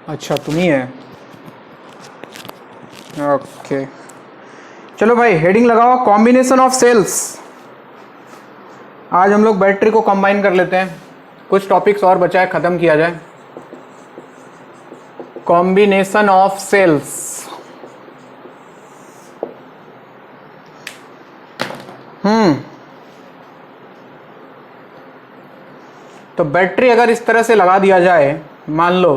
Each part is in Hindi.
अच्छा तुम ही है। ओके चलो भाई हेडिंग लगाओ कॉम्बिनेशन ऑफ सेल्स। आज हम लोग बैटरी को कंबाइन कर लेते हैं, कुछ टॉपिक्स और बचा है खत्म किया जाए। Combination of cells. तो बैटरी अगर इस तरह से लगा दिया जाए, मान लो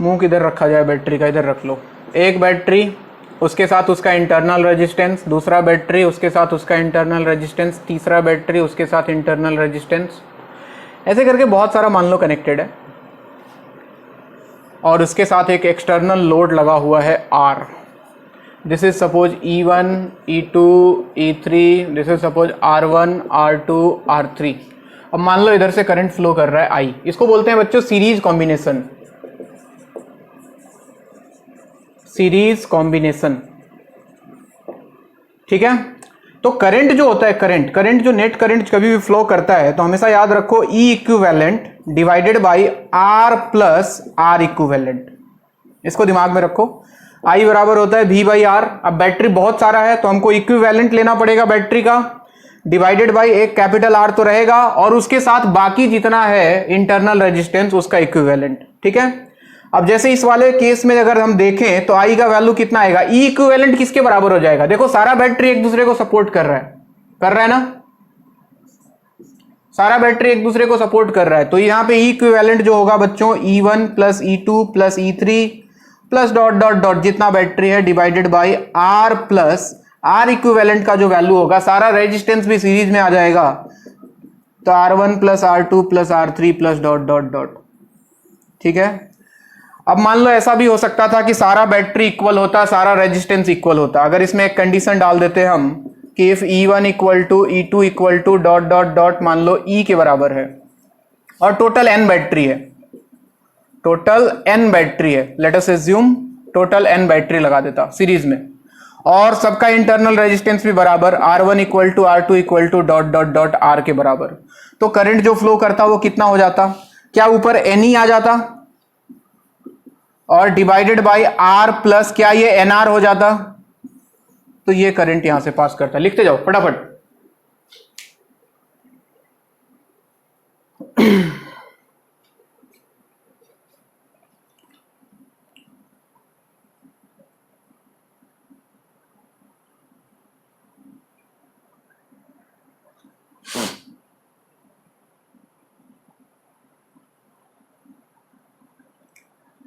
मुंह किधर रखा जाए बैटरी का, इधर रख लो। एक बैटरी उसके साथ उसका इंटरनल रेजिस्टेंस, दूसरा बैटरी उसके साथ उसका इंटरनल रेजिस्टेंस, तीसरा बैटरी उसके साथ इंटरनल रेजिस्टेंस, ऐसे करके बहुत सारा मान लो कनेक्टेड है। और उसके साथ एक एक्सटर्नल लोड लगा हुआ है R। This is suppose E1, E2, E3, this is suppose R1, R2, R3। अब मान लो इधर से करंट फ्लो कर रहा है I, इसको बोलते हैं बच्चों सीरीज कॉम्बिनेशन। सीरीज कॉम्बिनेशन, ठीक है। तो करंट जो होता है, करंट जो नेट करंट कभी भी फ्लो करता है, तो हमेशा याद रखो E equivalent divided by R plus R equivalent. इसको दिमाग में रखो। I बराबर होता है V बाई R। अब बैटरी बहुत सारा है तो हमको इक्विवेलेंट लेना पड़ेगा बैटरी का, डिवाइडेड बाई एक कैपिटल R तो रहेगा और उसके साथ बाकी जितना है इंटरनल रेजिस्टेंस उसका इक्विवेलेंट, ठीक है। अब जैसे इस वाले केस में अगर हम देखें तो I का वैल्यू कितना आएगा, E इक्विवेलेंट किसके बराबर हो जाएगा, देखो सारा बैटरी एक दूसरे को सपोर्ट कर रहा है ना, सारा बैटरी एक दूसरे को सपोर्ट कर रहा है। तो यहां पे E इक्विवेलेंट जो होगा बच्चों E1 plus E2 plus E3 plus dot dot dot जितना बैटरी है divided by R plus R equivalent का जो वैल्यू होगा, सारा रेजिस्टेंस भी सीरीज में आ जाएगा, तो R1 plus R2 plus R3 plus dot dot dot, ठीक है। अब मान लो ऐसा भी हो सकता था कि सारा बैटरी इक्वल होता, सारा रेजिस्टेंस इक्वल होता। अगर इसमें एक कंडीशन डाल देते हम कि if E1 equal to E2 equal to dot dot dot, मान लो E के बराबर है और टोटल N बैटरी है, टोटल N बैटरी है, let us assume total N battery लगा देता सीरीज में, और सबका इंटरनल रेजिस्टेंस भी बराबर R1 equal to R2 equal to dot dot dot R के बराबर। तो करंट जो फ्लो करता वो कितना हो जाता, क्या ऊपर N आ जाता और डिवाइडेड बाय R प्लस क्या ये NR हो जाता, तो ये करंट यहां से पास करता। लिखते जाओ फटाफट।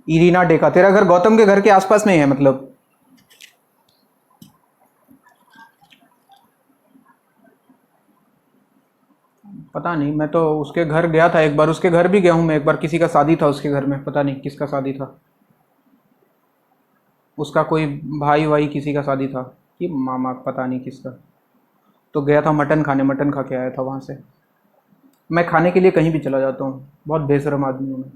इरीना डेका, तेरा घर गौतम के घर के आसपास में ही है मतलब? पता नहीं, मैं तो उसके घर गया था एक बार, उसके घर भी गया हूं मैं एक बार, किसी का शादी था उसके घर में, पता नहीं किसका शादी था, उसका कोई भाई वाई किसी का शादी था कि मामा, पता नहीं किसका। तो गया था मटन खाने, मटन खा के आया था वहां से। मैं खाने के लिए कहीं भी चला जाता हूँ, बहुत बेशरम आदमी हूँ मैं।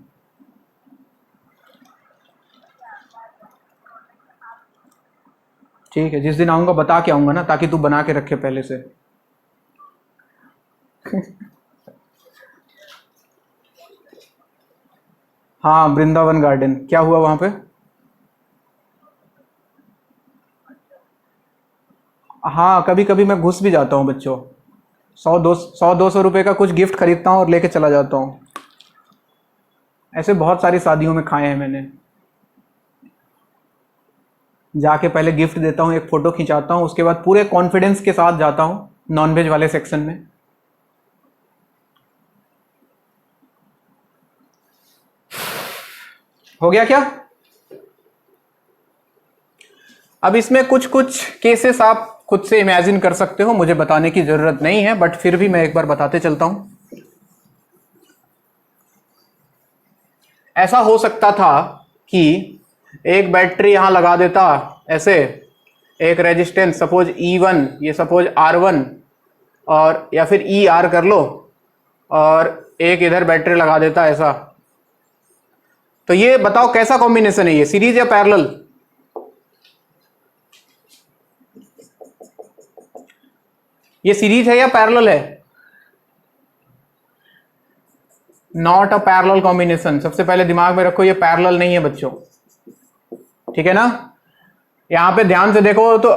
ठीक है, जिस दिन आऊँगा बता के आऊँगा ना, ताकि तू बना के रखे पहले से। हाँ वृंदावन गार्डन, क्या हुआ वहाँ पे? हाँ कभी कभी मैं घुस भी जाता हूँ बच्चों, 100 200 का कुछ गिफ्ट खरीदता हूँ और लेके चला जाता हूँ। ऐसे बहुत सारी शादियों में खाए हैं मैंने। जाके पहले गिफ्ट देता हूँ, एक फ़ोटो खिंचाता हूँ, उसके बाद पूरे कॉन्फिडेंस के साथ जाता हूँ नॉनवेज वाले सेक्शन में। हो गया क्या? अब इसमें कुछ कुछ केसेस आप खुद से इमेजिन कर सकते हो, मुझे बताने की ज़रूरत नहीं है, बट फिर भी मैं एक बार बताते चलता हूँ। ऐसा हो सकता था कि एक बैटरी यहां लगा देता ऐसे, एक रेजिस्टेंस सपोज E1, ये सपोज R1, और या फिर ER कर लो, और एक इधर बैटरी लगा देता ऐसा। तो ये बताओ कैसा कॉम्बिनेशन है, ये सीरीज या पैरेलल? ये सीरीज है या पैरेलल है? Not a parallel combination. सबसे पहले दिमाग में रखो ये पैरेलल नहीं है बच्चों, ठीक है ना। यहां पे ध्यान से देखो तो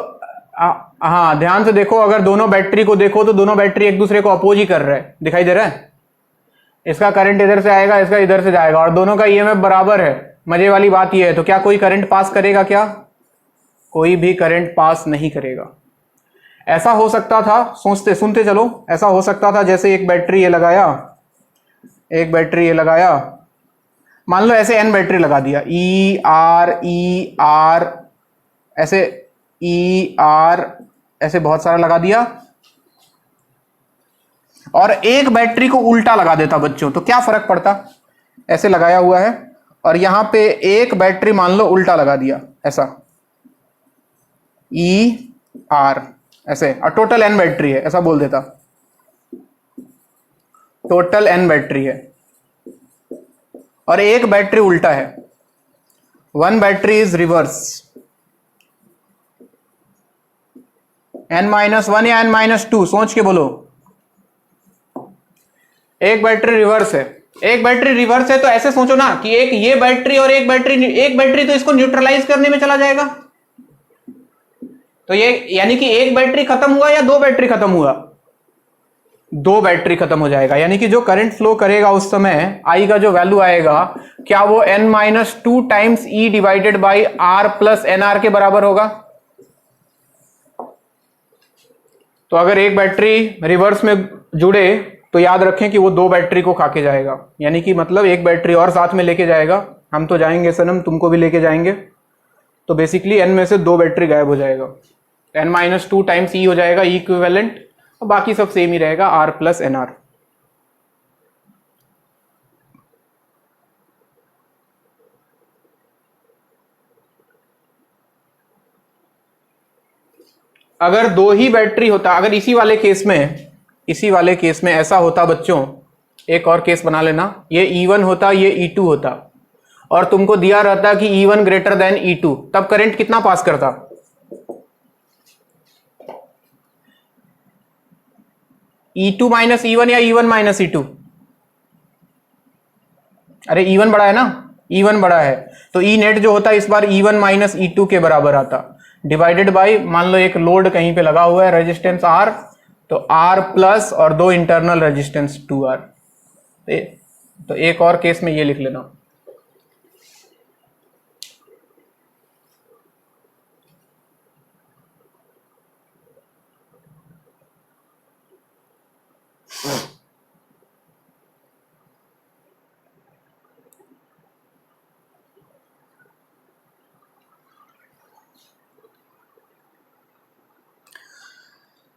हाँ ध्यान से देखो, अगर दोनों बैटरी को देखो तो दोनों बैटरी एक दूसरे को अपोज ही कर रहे हैं, दिखाई दे रहा है। इसका करंट इधर से आएगा, इसका इधर से जाएगा, और दोनों का ईएमएफ बराबर है। मजे वाली बात यह है, तो क्या कोई करंट पास करेगा? क्या कोई भी करंट पास नहीं करेगा। ऐसा हो सकता था, सुनते चलो, ऐसा हो सकता था जैसे एक बैटरी ये लगाया, एक बैटरी ये लगाया, मान लो ऐसे एन बैटरी लगा दिया, ई आर ऐसे, ई आर ऐसे बहुत सारा लगा दिया, और एक बैटरी को उल्टा लगा देता बच्चों, तो क्या फर्क पड़ता? ऐसे लगाया हुआ है और यहां पे एक बैटरी मान लो उल्टा लगा दिया ऐसा, ई आर ऐसे, और टोटल एन बैटरी है, ऐसा बोल देता, टोटल एन बैटरी है और एक बैटरी उल्टा है, one battery is reverse, n-1 या n-2, सोच के बोलो। एक बैटरी रिवर्स है, एक बैटरी रिवर्स है, तो ऐसे सोचो ना कि एक ये बैटरी और एक बैटरी तो इसको न्यूट्रलाइज करने में चला जाएगा, तो ये यानी कि एक बैटरी खत्म हुआ या दो बैटरी खत्म हुआ? दो बैटरी खत्म हो जाएगा, यानी कि जो करंट फ्लो करेगा उस समय आई का जो वैल्यू आएगा, क्या वो n-2 times E divided by R plus N R के बराबर होगा? तो अगर एक बैटरी रिवर्स में जुड़े तो याद रखें कि वो दो बैटरी को खाके जाएगा, यानी कि मतलब एक बैटरी और साथ में लेके जाएगा। हम तो जाएंगे सनम, तुमको भी लेके जाएंगे, तो बेसिकली n में से दो बैटरी गायब हो जाएगा, n-2 टाइम्स ई हो जाएगा ई इक्विवेलेंट, और बाकी सब सेम ही रहेगा, आर प्लस एन आर। अगर दो ही बैटरी होता, अगर इसी वाले केस में ऐसा होता बच्चों, एक और केस बना लेना, ये E1 होता, ये E2 होता, और तुमको दिया रहता कि E1 ग्रेटर देन E2, तब करंट कितना पास करता? E2 माइनस E1 या E1 माइनस E2? अरे E1 बड़ा है ना, E1 बड़ा है, तो E नेट जो होता इस बार E1 माइनस E2 के बराबर आता, डिवाइडेड बाई, मान लो एक लोड कहीं पे लगा हुआ है, रेजिस्टेंस R, तो R प्लस और दो इंटरनल रेजिस्टेंस 2R। तो एक और केस में ये लिख लेना,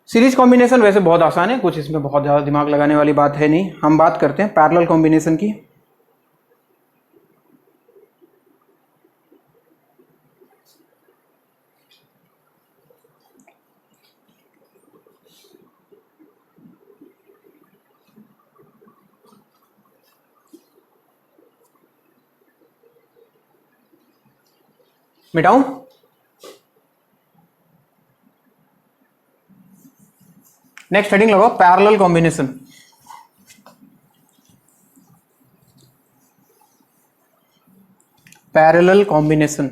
सीरीज कॉम्बिनेशन वैसे बहुत आसान है, कुछ इसमें बहुत ज़्यादा दिमाग लगाने वाली बात है नहीं। हम बात करते हैं पैरेलल कॉम्बिनेशन की। मिटाऊं? नेक्स्ट हेडिंग लगाओ, parallel combination. Parallel combination,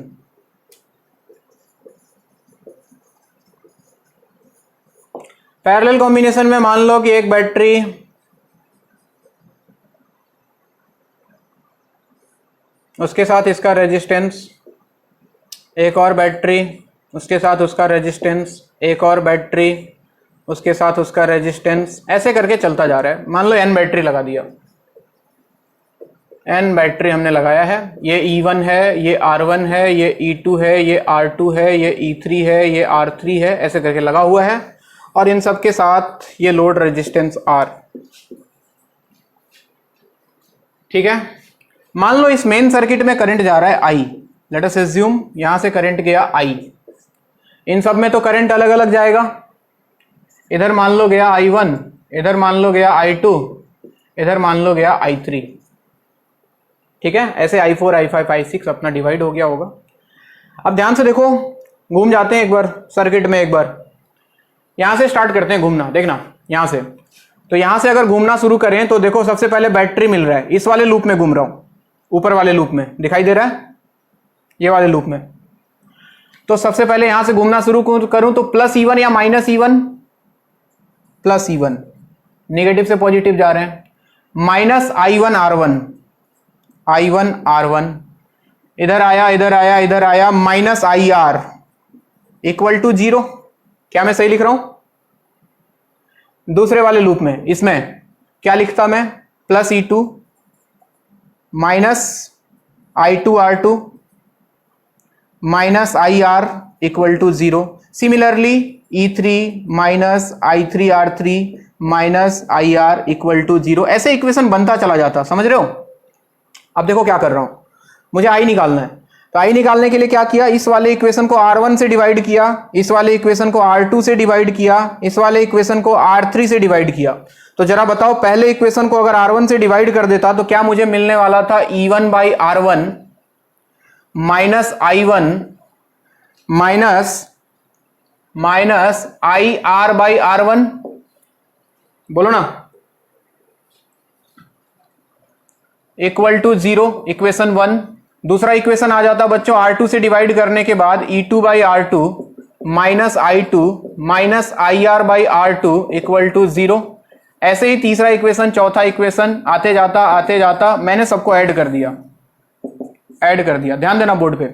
parallel combination में मान लो कि एक बैटरी उसके साथ इसका रेजिस्टेंस, एक और बैटरी उसके साथ उसका रेजिस्टेंस, एक और बैटरी उसके साथ उसका रेजिस्टेंस, ऐसे करके चलता जा रहा है। मान लो n बैटरी लगा दिया, n बैटरी हमने लगाया है, ये E1 है, ये R1 है, ये E2 है, ये R2 है, ये E3 है, ये R3 है, ऐसे करके लगा हुआ है, और इन सब के साथ ये लोड रेजिस्टेंस R। ठीक है, मान लो इस मेन सर्किट में करंट जा रहा है I, लेट अस अज्यूम यहां से करंट गया I, इन सब में तो करंट अलग अलग जाएगा, इधर मान लो गया I1, इधर मान लो गया I2, इधर मान लो गया I3। ठीक है, ऐसे I4, I5, I6 अपना डिवाइड हो गया होगा। अब ध्यान से देखो, घूम जाते हैं एक बार सर्किट में, एक बार यहां से स्टार्ट करते हैं घूमना, देखना यहां से। तो यहां से अगर घूमना शुरू करें तो देखो सबसे पहले बैटरी मिल रहा है, इस वाले लूप में घूम रहा हूं, ऊपर वाले लूप में दिखाई दे रहा है, ये वाले लूप में। तो सबसे पहले यहां से घूमना शुरू करूं तो प्लस E1 या minus E1, plus E1, negative से पॉजिटिव जा रहे हैं, माइनस I1 R1, इधर आया इधर आया इधर आया, माइनस IR इक्वल टू 0। क्या मैं सही लिख रहा हूं? दूसरे वाले लूप में इसमें क्या लिखता मैं, plus E2 minus I2 R2 minus IR equal to 0। Similarly E3 minus I3 R3 minus IR equal to 0। ऐसे इक्वेशन बनता चला जाता, समझ रहे हो? अब देखो क्या कर रहा हूं, मुझे I निकालना है, तो I निकालने के लिए क्या किया, इस वाले इक्वेशन को R1 से डिवाइड किया, इस वाले इक्वेशन को R2 से डिवाइड किया, इस वाले इक्वेशन को R3 से डिवाइड किया। तो जरा बताओ, पहले इक्वेशन को अगर R1 से डिवाइड कर देता तो क्या मुझे मिलने वाला था, E1 by R1 minus I1 minus IR by R1, बोलो ना, इक्वल टू 0, इक्वेशन 1। दूसरा इक्वेशन आ जाता बच्चों, R2 से डिवाइड करने के बाद E2 by R2 minus I2 minus IR by R2 equal to 0। ऐसे ही तीसरा इक्वेशन, चौथा इक्वेशन आते जाता मैंने सबको ऐड कर दिया, ध्यान देना बोर्ड पे।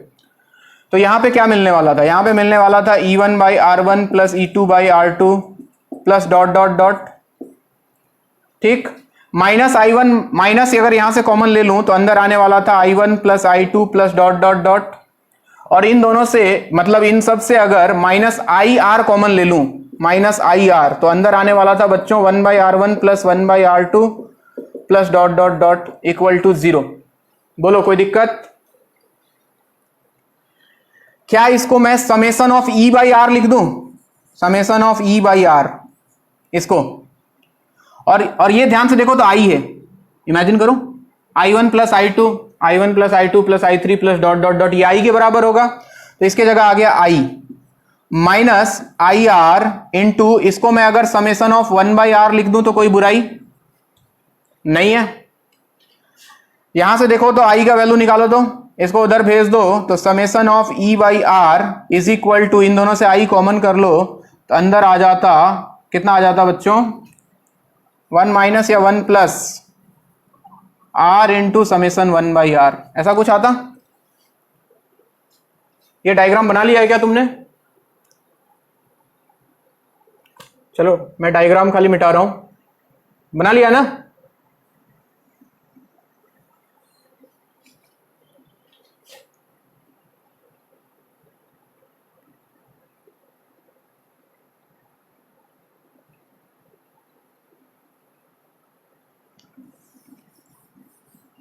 तो यहां पे क्या मिलने वाला था, यहां पे मिलने वाला था E1 by R1 plus E2 by R2 plus dot dot dot, ठीक, माइनस I1, माइनस अगर यहां से कॉमन ले लूं तो अंदर आने वाला था I1 plus I2 plus dot dot dot, और इन दोनों से मतलब इन सब से अगर माइनस IR कॉमन ले लूं, माइनस IR, तो अंदर आने वाला था बच्चों 1 by R1 plus 1 by R2 plus dot dot dot equal to 0। बोलो कोई दिक्कत? क्या इसको मैं summation of E by R लिख दूं, summation of E by R इसको, और ये ध्यान से देखो तो I है, इमेजिन करो I1 plus I2 plus I3 plus dot dot dot, ये I के बराबर होगा, तो इसके जगह आ गया I माइनस IR इंटू, इसको मैं अगर समेशन ऑफ 1 बाई R लिख दूं तो कोई बुराई नहीं है। यहां से देखो तो I का वैल्यू निकालो, तो इसको उधर भेज दो, तो summation of E by R is equal to, इन दोनों से I कॉमन कर लो तो अंदर आ जाता, कितना आ जाता बच्चों, 1 माइनस या 1 plus R into summation 1 by R, ऐसा कुछ आता। ये डायग्राम बना लिया है क्या तुमने? चलो मैं डायग्राम खाली मिटा रहा हूं, बना लिया ना?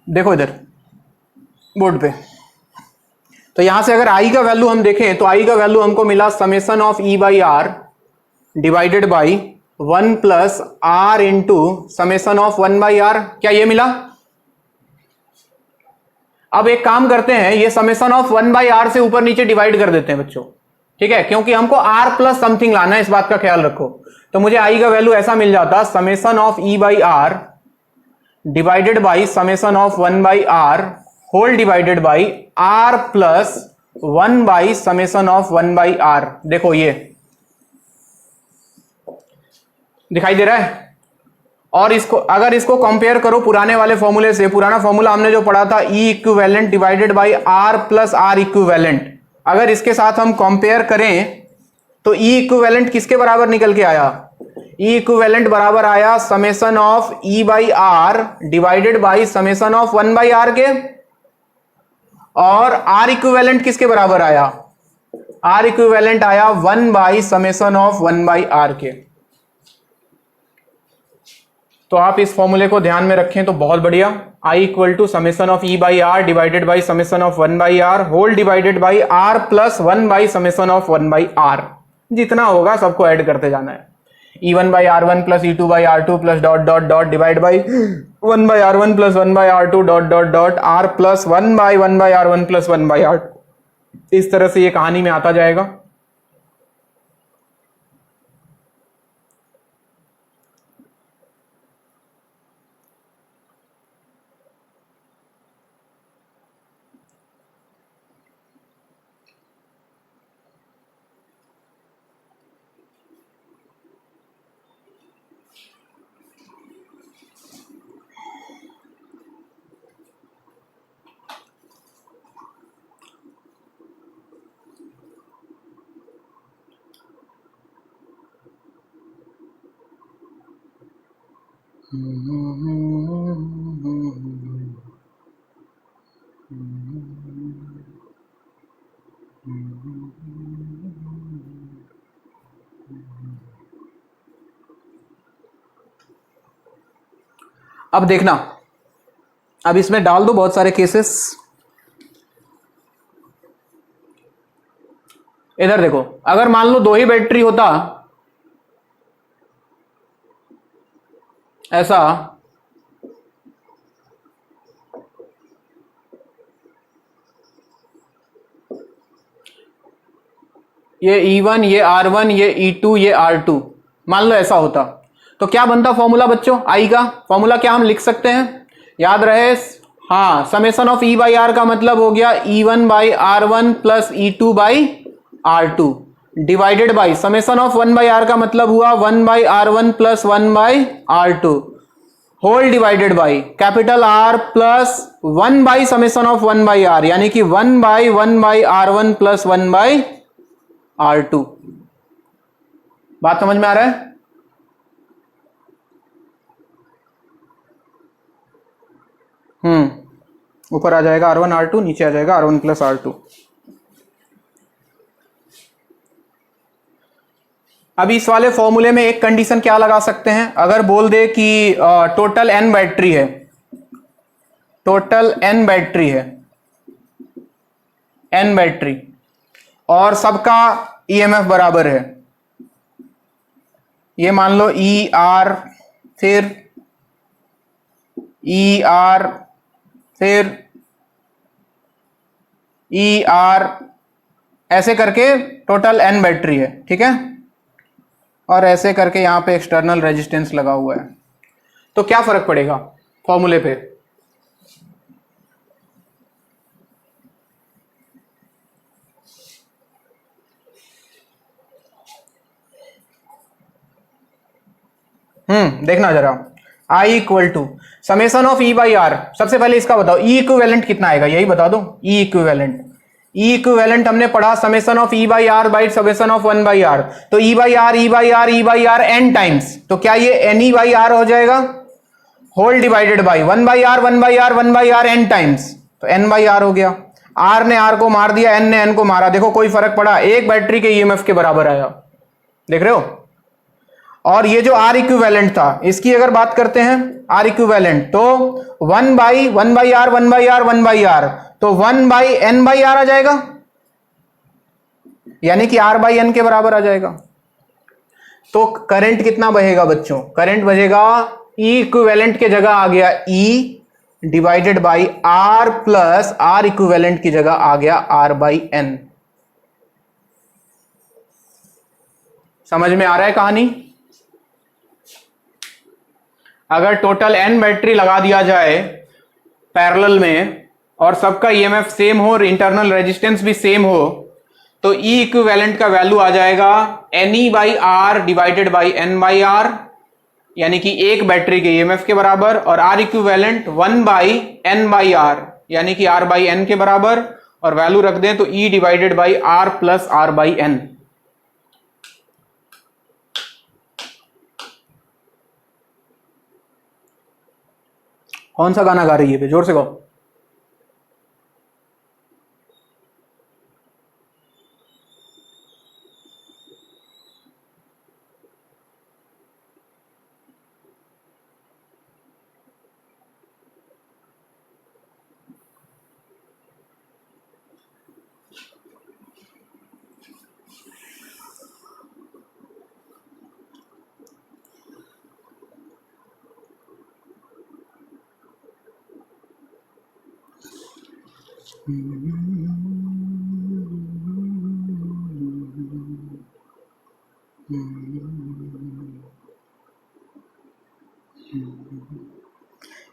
देखो इधर बोर्ड पे, तो यहां से अगर I का वैल्यू हम देखें तो I का वैल्यू हमको मिला summation of E by R divided by 1 plus R into summation of 1 by R, क्या ये मिला? अब एक काम करते हैं, ये समेशन ऑफ 1 बाई R से ऊपर नीचे डिवाइड कर देते हैं बच्चों, ठीक है, क्योंकि हमको R प्लस समथिंग लाना है, इस बात का ख्याल रखो। तो मुझे I का वैल्यू ऐसा मिल जाता, summation of E by R divided by summation of 1 by R whole divided by R plus 1 by summation of 1 by R। देखो ये दिखाई दे रहा है, और इसको अगर इसको कंपेयर करो पुराने वाले फॉर्मूले से, पुराना फॉर्मूला हमने जो पढ़ा था E equivalent divided by R plus R equivalent, अगर इसके साथ हम कंपेयर करें तो E इक्विवेलेंट किसके बराबर निकल के आया, E इक्विवेलेंट बराबर आया summation of E by R divided by summation of 1 by R के, और R इक्विवेलेंट किसके बराबर आया, R इक्विवेलेंट आया 1 by summation of 1 by R के। तो आप इस फॉर्मूले को ध्यान में रखें तो बहुत बढ़िया, I equal to summation of E by R divided by summation of 1 by R whole divided by R plus 1 by summation of 1 by R, जितना होगा सबको ऐड करते जाना है। E1 by R1 plus E2 by R2 plus dot dot dot divide by 1 by R1 plus 1 by R2 dot dot dot R plus 1 by R1 plus 1 by R2। इस तरह से ये कहानी में आता जाएगा। अब देखना, अब इसमें डाल दो बहुत सारे केसेस। इधर देखो, अगर मान लो 2 ही बैटरी होता ऐसा, ये E1 ये R1 ये E2 ये R2, मान लो ऐसा होता, तो क्या बनता फॉर्मूला बच्चों? आई का फॉर्मूला क्या हम लिख सकते हैं, याद रहे? हाँ, summation of E by R का मतलब हो गया E1 by R1 plus E2 by R2 divided by summation of 1 by R का मतलब हुआ 1 by R1 plus 1 by R2 whole divided by capital R plus 1 by summation of 1 by R, यानी कि 1 by R1 plus 1 by R2। बात समझ में आ रहा है? ऊपर आ जाएगा R1 R2, नीचे आ जाएगा R1 प्लस R2। अब इस वाले फॉर्मूले में एक कंडीशन क्या लगा सकते हैं, अगर बोल दे कि टोटल n बैटरी है, टोटल n बैटरी है, n बैटरी, और सबका EMF बराबर है, ये मान लो ER फिर ER फिर ER, ऐसे करके टोटल n बैटरी है, ठीक है, और ऐसे करके यहां पे एक्सटर्नल रेजिस्टेंस लगा हुआ है, तो क्या फर्क पड़ेगा फॉर्मूले पे? देखना जरा, I equal to summation of E by R. सबसे पहले इसका बताओ E इक्विवेलेंट कितना आएगा, यही बता दो। E इक्विवेलेंट, E इक्विवेलेंट हमने पढ़ा summation of E by R by summation of 1 by R, तो E by R E by R E by R n times, तो क्या ये NE बाई आर हो जाएगा whole divided by 1 by R 1 by R 1 by R n times, तो n बाई आर हो गया। R ने R को मार दिया, n ने n को मारा, देखो कोई फर्क पड़ा, एक बैटरी के EMF के बराबर आया, देख रहे हो। और ये जो R इक्विवेलेंट था, इसकी अगर बात करते हैं R इक्विवेलेंट, तो 1 by R 1 by R 1 by R, तो 1 बाई n बाई आर आ जाएगा, यानी कि R बाई n के बराबर आ जाएगा। तो करंट कितना बहेगा बच्चों? करंट बहेगा E इक्विवेलेंट के जगह आ गया E divided by R plus R equivalent की जगह आ गया R बाई n। समझ में आ रहा है कहानी? अगर टोटल n बैटरी लगा दिया जाए पैरेलल में और सबका EMF सेम हो और इंटरनल रेजिस्टेंस भी सेम हो, तो E इक्विवेलेंट का वैल्यू आ जाएगा NE by R divided by n by R, यानी कि एक बैटरी के EMF के बराबर, और R equivalent 1 by n by R, यानी कि R बाई n के बराबर, और वैल्यू रख दें तो E divided by R plus R by n। कौन सा गाना गा रही है? जोर से गाओ।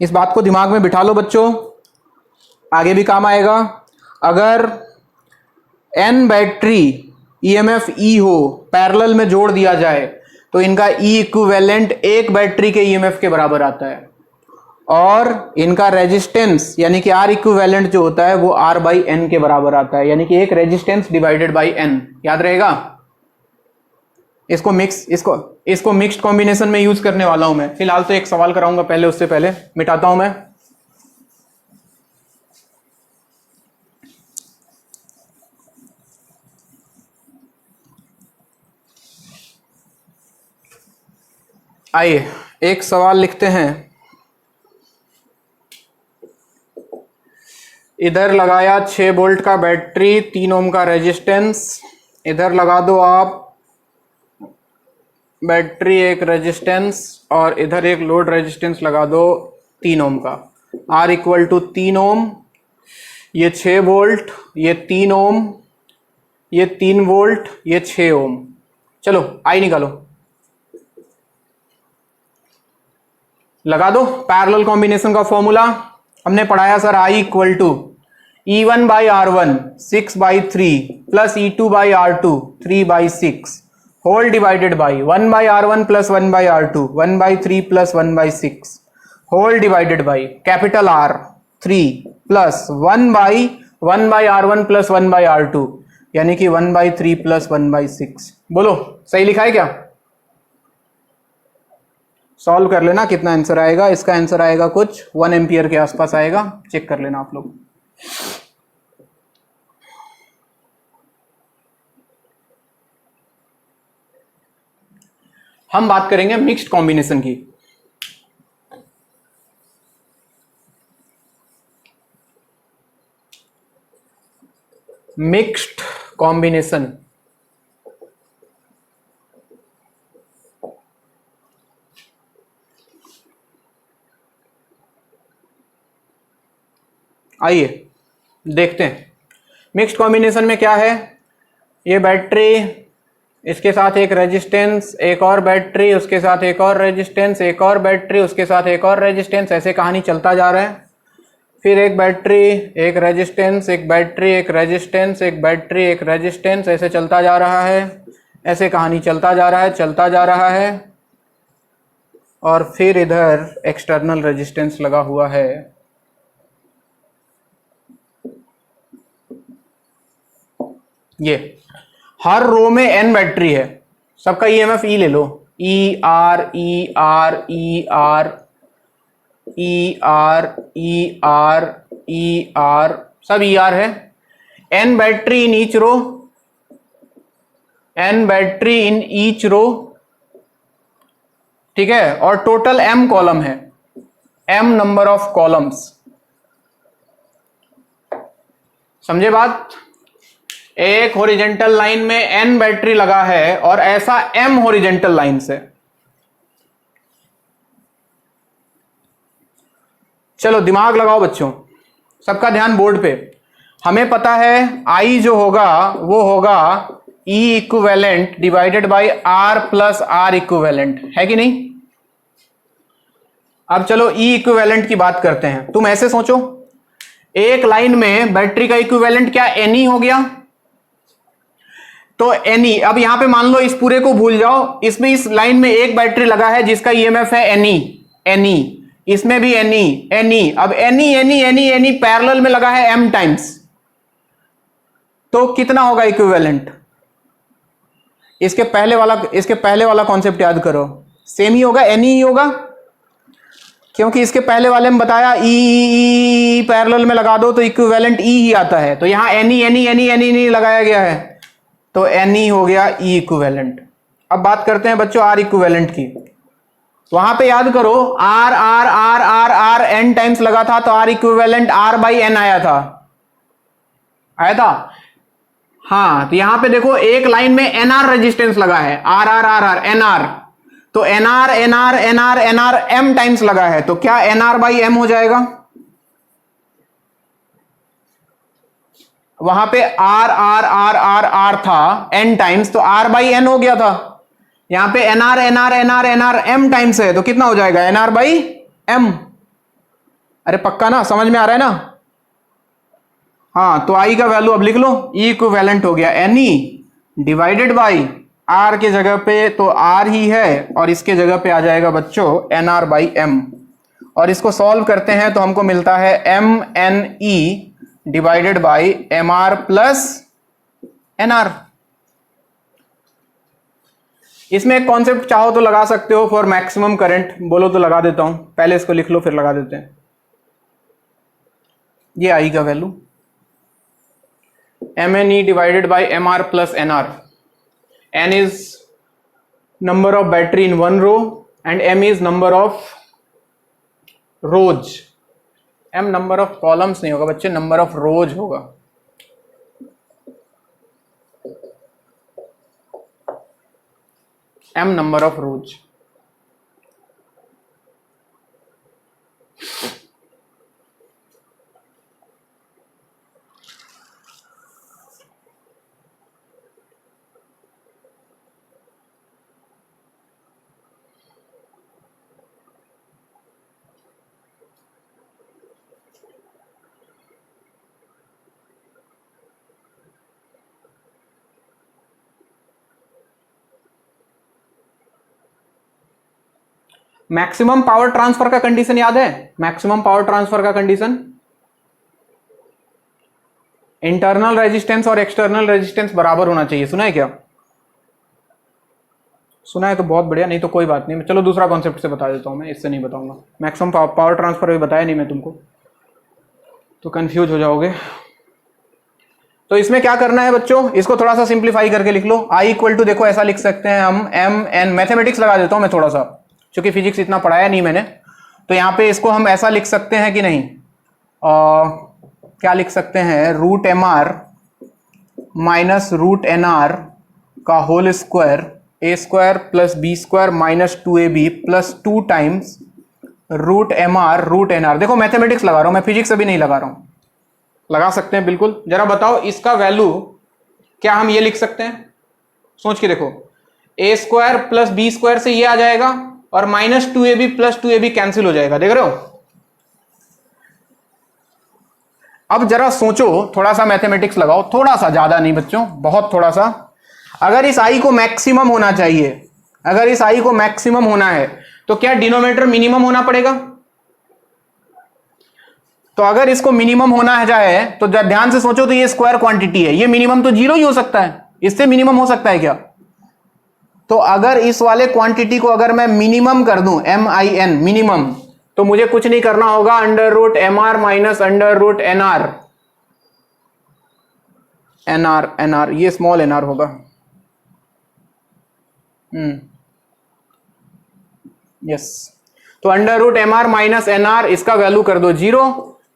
इस बात को दिमाग में बिठा लो बच्चों, आगे भी काम आएगा। अगर n बैटरी EMF E हो, पैरेलल में जोड़ दिया जाए, तो इनका E इक्विवेलेंट एक बैटरी के EMF के बराबर आता है, और इनका रेजिस्टेंस यानी कि R इक्विवेलेंट जो होता है वो R बाई n के बराबर आता है, यानी कि एक रेजिस्टेंस डिवाइडेड बाई n। याद रहेगा? इसको मिक्स्ड कॉम्बिनेशन में यूज करने वाला हूं मैं। फिलहाल तो एक सवाल कराऊंगा पहले, उससे पहले मिटाता हूं मैं। आइए एक सवाल लिखते हैं। इधर लगाया 6 वोल्ट का बैटरी, 3 ओम का रेजिस्टेंस। इधर लगा दो आप बैटरी, एक रेजिस्टेंस, और इधर एक लोड रेजिस्टेंस लगा दो 3 ओम का। R इक्वल टू 3 ओम, ये 6 वोल्ट, ये 3 ओम, ये 3 वोल्ट, ये 6 ओम। चलो आई निकालो, लगा दो पैरेलल कॉम्बिनेशन का फॉर्मूला। हमने पढ़ाया sir I equal to E1 by R1 6/3 plus E2 by R2 3/6 whole divided by 1 by R1 plus 1 by R2 1/3 plus 1/6 whole divided by capital R 3 plus 1 by R1 plus 1 by R2 यानी कि 1/3 प्लस 1/6। बोलो सही लिखा है क्या? सॉल्व कर लेना कितना आंसर आएगा। इसका आंसर आएगा कुछ 1 एम्पियर के आसपास आएगा, चेक कर लेना आप लोग। हम बात करेंगे मिक्स्ड कॉम्बिनेशन की। मिक्स्ड कॉम्बिनेशन आइए देखते हैं मिक्स्ड कॉम्बिनेशन में क्या है। ये बैटरी, इसके साथ एक रेजिस्टेंस, एक और बैटरी, उसके साथ एक और रेजिस्टेंस, एक और बैटरी, उसके साथ एक और रेजिस्टेंस, ऐसे कहानी चलता जा रहा है। फिर एक बैटरी, एक रेजिस्टेंस, एक बैटरी, एक रेजिस्टेंस, एक बैटरी, एक रेजिस्टेंस, ऐसे चलता जा रहा है। ऐसे कहानी चलता जा रहा है, चलता जा रहा है। और फिर इधर एक्सटर्नल रेजिस्टेंस लगा हुआ है। ये हर रो में n बैटरी है, सबका ईएमएफ ई ले लो, E R E R E R E R E R E R, सब ई आर है। n battery in each row, n battery in each row, ठीक है। और टोटल m कॉलम है, m नंबर ऑफ कॉलम्स। समझे बात? एक हॉरिजॉन्टल लाइन में n बैटरी लगा है और ऐसा m हॉरिजॉन्टल लाइन से। चलो दिमाग लगाओ बच्चों, सबका ध्यान बोर्ड पे। हमें पता है I जो होगा वो होगा E equivalent divided by R plus R equivalent, है कि नहीं? अब चलो E इक्विवेलेंट की बात करते हैं। तुम ऐसे सोचो, एक लाइन में बैटरी का इक्विवेलेंट क्या Ni हो गया? तो Ni, अब यहां पे मान लो इस पूरे को भूल जाओ, इसमें इस लाइन में एक बैटरी लगा है जिसका ईएमएफ है Ni, इसमें भी Ni। अब Ni पैरेलल में लगा है m टाइम्स, तो कितना होगा इक्विवेलेंट? इसके पहले वाला कॉन्सेप्ट याद करो, सेम ही होगा, Ni ही होगा, क्योंकि इसके पहले वाले में बताया ई पैरेलल में लगा दो तो इक्विवेलेंट ई ही आता है। तो यहां Ni लगाया गया है, तो Ni हो गया ई इक्विवेलेंट। अब बात करते हैं बच्चों R इक्विवेलेंट की। वहां पे याद करो R R R R R n times लगा था, तो R equivalent R by n आया था। हाँ, तो यहां पे देखो एक लाइन में NR रेजिस्टेंस लगा है, R R R R NR, तो NR NR NR NR m times लगा है, तो क्या NR बाई m हो जाएगा? वहां पे R R R R R था n टाइम्स, तो R बाई n हो गया था। यहां पे NR NR NR NR m times है, तो कितना हो जाएगा? NR by m। अरे पक्का ना, समझ में आ रहा है ना? हाँ, तो I का वैल्यू अब लिख लो, E इक्विवेलेंट हो गया Ni डिवाइडेड बाई R के जगह पे तो R ही है, और इसके जगह पे आ जाएगा बच्चों NR बाई m। और इसको सॉल्व करते हैं तो हमको मिलता है MNE divided by MR plus NR। इसमें एक कॉन्सेप्ट चाहो तो लगा सकते हो, फॉर मैक्सिमम करंट बोलो तो लगा देता हूं, पहले इसको लिख लो फिर लगा देते हैं। ये आई का value MNE divided by MR plus NR। N is number of battery in one row and M is number of rows. M number of columns नहीं होगा बच्चे, नंबर ऑफ रोज होगा। M number of rows. Maximum power transfer का कंडीशन याद है? मैक्सिमम पावर ट्रांसफर का कंडीशन इंटरनल रेजिस्टेंस और एक्सटर्नल रेजिस्टेंस बराबर होना चाहिए। सुना है क्या? सुना है तो बहुत बढ़िया, नहीं तो कोई बात नहीं। चलो दूसरा कॉन्सेप्ट से बता देता हूं मैं, इससे नहीं बताऊंगा। मैक्सिमम पावर ट्रांसफर भी बताया नहीं मैं तुमको, तो कंफ्यूज हो जाओगे। तो इसमें क्या करना है बच्चों, इसको थोड़ा सा सिंप्लीफाई करके लिख लो। I इक्वल टू देखो ऐसा लिख सकते हैं हम MN, मैथमेटिक्स लगा देता हूं मैं थोड़ा सा, क्योंकि फिजिक्स इतना पढ़ाया नहीं मैंने, तो यहां पे इसको हम ऐसा लिख सकते हैं कि नहीं, क्या लिख सकते हैं, root MR minus root NR का whole square A square plus B square minus 2AB plus 2 times root MR root NR। देखो मैथमेटिक्स लगा रहा हूं मैं, फिजिक्स अभी नहीं लगा रहा हूं। लगा सकते हैं बिल्कुल। जरा बताओ इसका वैल्यू क्या हम ये लिख सकते हैं? सोच के देखो, A square plus B square से ये आ जाएगा और minus 2AB plus 2AB cancel हो जाएगा, देख रहे हो? अब जरा सोचो, थोड़ा सा मैथमेटिक्स लगाओ, थोड़ा सा, ज्यादा नहीं बच्चों, बहुत थोड़ा सा। अगर इस I को मैक्सिमम होना चाहिए, अगर इस I को मैक्सिमम होना है तो क्या डिनोमिनेटर मिनिमम होना पड़ेगा? तो अगर इसको मिनिमम होना है जाए तो ध्यान से सोचो, तो ये स्क्वायर क्वांटिटी है, ये मिनिमम तो 0 ही हो सकता है, इससे मिनिमम हो सकता है क्या? तो अगर इस वाले क्वांटिटी को अगर मैं मिनिमम कर दूं, MIN मिनिमम, तो मुझे कुछ नहीं करना होगा, under root MR minus under root NR, NR ये स्मॉल nr होगा। यस, तो under root MR minus NR, इसका वैल्यू कर दो 0,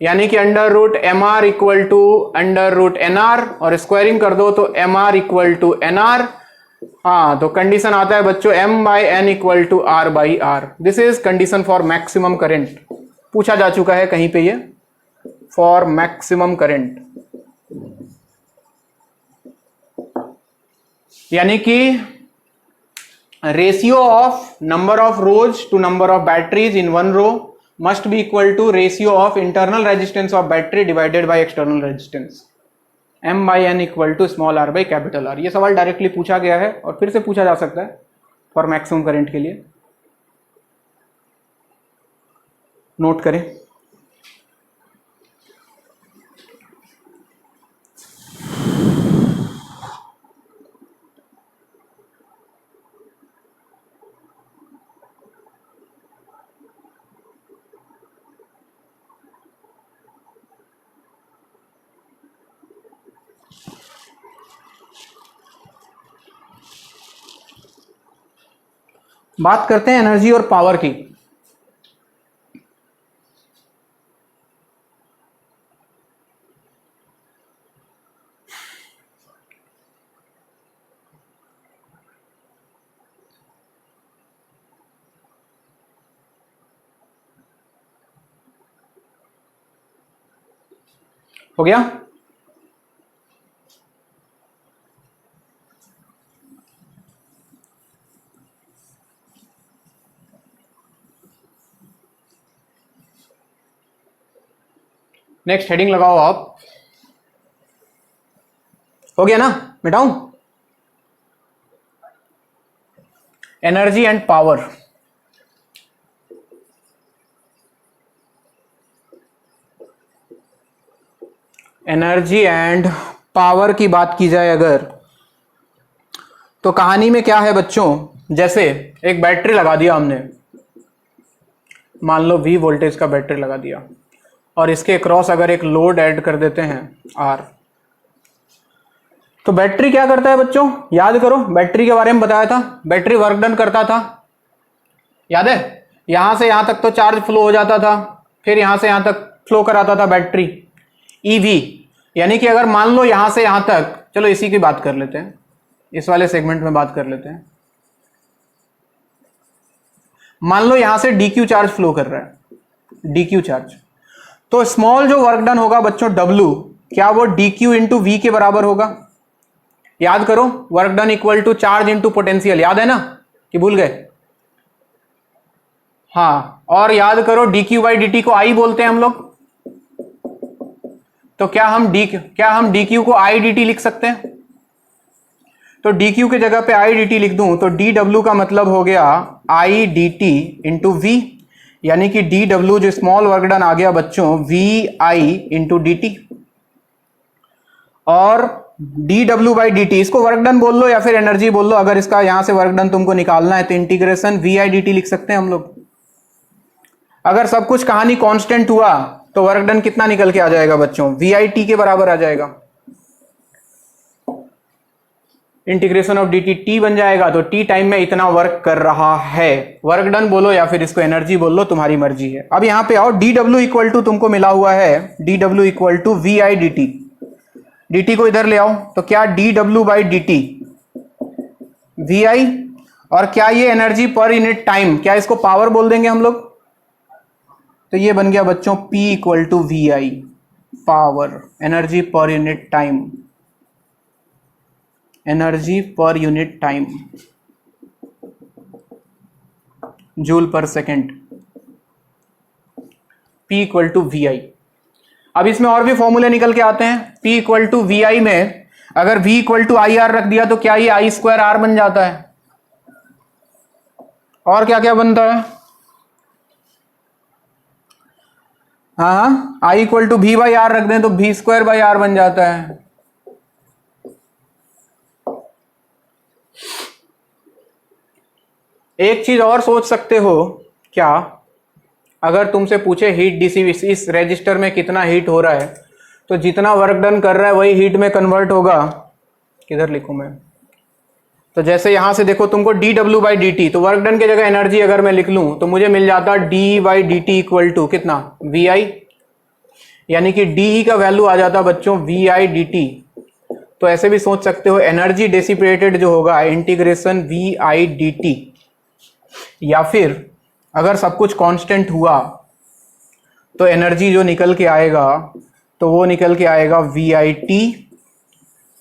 यानी कि under root MR equal to under root NR, और स्क्वायरिंग कर दो तो MR इक्वल टू NR। हाँ, तो कंडीशन आता है बच्चों M/N equal to R/R। This is condition for maximum current, पूछा जा चुका है कहीं पे ये, फॉर मैक्सिमम करंट। यानी कि ratio of number of rows to number of batteries in one row must be equal to ratio of internal resistance of battery divided by external resistance, M/N equal to small r by capital R। ये सवाल डायरेक्टली पूछा गया है और फिर से पूछा जा सकता है फॉर मैक्सिमम करंट के लिए, नोट करें। बात करते हैं एनर्जी और पावर की। हो गया? नेक्स्ट हेडिंग लगाओ आप। हो गया ना? मिटाऊं? Energy and power. Energy and power की बात की जाए अगर, तो कहानी में क्या है बच्चों, जैसे एक बैटरी लगा दिया हमने, मान लो V वोल्टेज का बैटरी लगा दिया, और इसके क्रॉस अगर एक लोड ऐड कर देते हैं R, तो बैटरी क्या करता है बच्चों? याद करो, बैटरी के बारे में बताया था, बैटरी वर्क डन करता था, याद है? यहां से यहां तक तो चार्ज फ्लो हो जाता था, फिर यहां से यहां तक फ्लो कराता था बैटरी, EV। यानी कि अगर मान लो यहां से यहां तक, चलो इसी की बात कर लेते हैं, इस वाले सेगमेंट में बात कर लेते हैं। मान लो यहां से DQ चार्ज फ्लो कर रहा है, DQ चार्ज, तो स्मॉल जो वर्क डन होगा बच्चों W, क्या वो DQ इंटू V के बराबर होगा? याद करो, work done equal to charge into potential, याद है ना कि भूल गए? हाँ, और याद करो DQ बाई DT को I बोलते हैं हम लोग, तो क्या हम DQ को IDT लिख सकते हैं? तो DQ के जगह पे IDT लिख दूं तो DW का मतलब हो गया IDT इंटू V, यानी कि DW जो स्मॉल वर्क डन आ गया बच्चों VI इंटू DT, और DW बाई DT, इसको वर्क डन बोल लो या फिर एनर्जी बोल लो, अगर इसका यहां से वर्क डन तुमको निकालना है तो इंटीग्रेशन VI DT लिख सकते हैं हम लोग। अगर सब कुछ कहानी कांस्टेंट हुआ तो वर्क डन कितना निकल के आ जाएगा बच्चों? VIT के बराबर आ जाएगा। इंटीग्रेशन ऑफ DT T बन जाएगा, तो T टाइम में इतना वर्क कर रहा है, वर्क डन बोलो या फिर इसको एनर्जी बोल लो, तुम्हारी मर्जी है। अब यहां पे आओ, DW इक्वल टू तुमको मिला हुआ है, DW equal to VI DT, DT को इधर ले आओ, तो क्या DW बाई DT VI, और क्या ये एनर्जी पर यूनिट टाइम, क्या इसको पावर बोल देंगे हम लोग? तो ये बन गया बच्चों P equal to VI, power, energy पर यूनिट टाइम, एनर्जी पर यूनिट टाइम, जूल पर second, P equal to VI। अब इसमें और भी फॉर्मूले निकल के आते हैं। P इक्वल टू VI में अगर V इक्वल टू IR रख दिया तो क्या ये I स्क्वायर R बन जाता है? और क्या क्या बनता है? हाँ, I equal to V by R रख दें तो V स्क्वायर बाई R बन जाता है। एक चीज और सोच सकते हो क्या, अगर तुमसे पूछे हीट डिसिपेशन इस रेजिस्टर में कितना हीट हो रहा है, तो जितना वर्क डन कर रहा है वही हीट में कन्वर्ट होगा। किधर लिखूं मैं? तो जैसे यहां से देखो तुमको DW बाई DT, तो वर्क डन की जगह एनर्जी अगर मैं लिख लूं तो मुझे मिल जाता D by DT equal to कितना? VI, यानी कि DE का वैल्यू आ जाता बच्चों VI DT। तो ऐसे भी सोच सकते हो, एनर्जी डिसिपेटेड जो होगा इंटीग्रेशन VI DT, या फिर अगर सब कुछ कांस्टेंट हुआ तो एनर्जी जो निकल के आएगा तो वो निकल के आएगा VIT,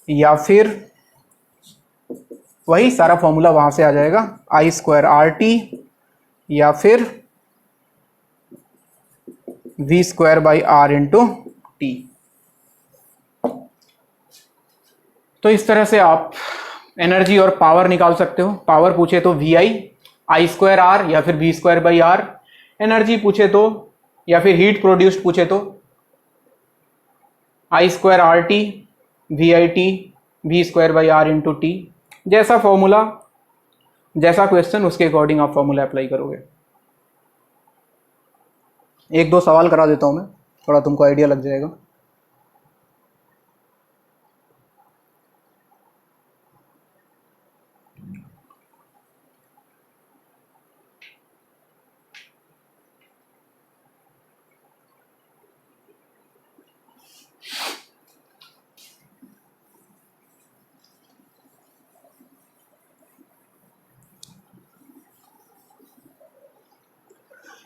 या फिर वही सारा फॉर्मूला वहां से आ जाएगा I स्क्वायर RT, या फिर V square by R into T। तो इस तरह से आप एनर्जी और पावर निकाल सकते हो। पावर पूछे तो VI I स्क्वायर R या फिर V square by R, energy पूछे तो या फिर हीट प्रोड्यूस्ड पूछे तो I square RT VIT V square by R into T। जैसा फॉर्मूला, जैसा क्वेश्चन, उसके अकॉर्डिंग आप फॉर्मूला अप्लाई करोगे। एक दो सवाल करा देता हूं मैं, थोड़ा तुमको आइडिया लग जाएगा।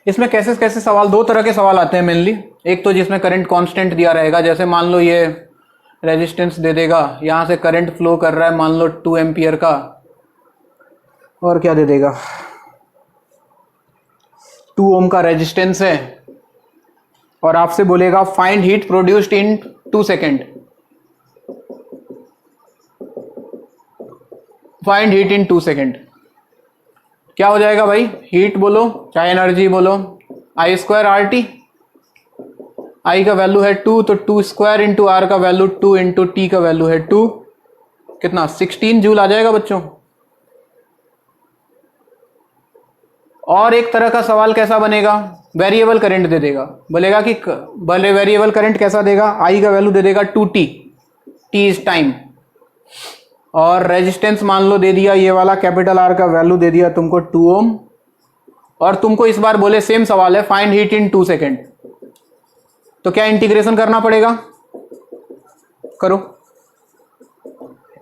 इसमें कैसे कैसे सवाल, दो तरह के सवाल आते हैं मेनली। एक तो जिसमें करंट कांस्टेंट दिया रहेगा, जैसे मान लो ये रेजिस्टेंस दे देगा, यहां से करंट फ्लो कर रहा है मान लो 2 एम्पियर का, और क्या दे देगा 2 ओम का रेजिस्टेंस है, और आपसे बोलेगा find heat produced in 2 second, find heat in 2 second. क्या हो जाएगा भाई? हीट बोलो चाहे एनर्जी बोलो, I स्क्वायर RT, I का वैल्यू है 2, तो 2 स्क्वायर इंटू R का वैल्यू 2 इंटू T का वैल्यू है 2, कितना 16 जूल आ जाएगा बच्चों। और एक तरह का सवाल कैसा बनेगा, वेरिएबल करंट दे देगा, बोलेगा कि भले वेरिएबल करंट कैसा देगा, आई का वैल्यू दे देगा 2t, टी इज टाइम, और रेजिस्टेंस मान लो दे दिया ये वाला कैपिटल आर का वैल्यू दे दिया तुमको 2 ओम, और तुमको इस बार बोले सेम सवाल है फाइंड हीट इन 2 सेकेंड, तो क्या इंटीग्रेशन करना पड़ेगा, करो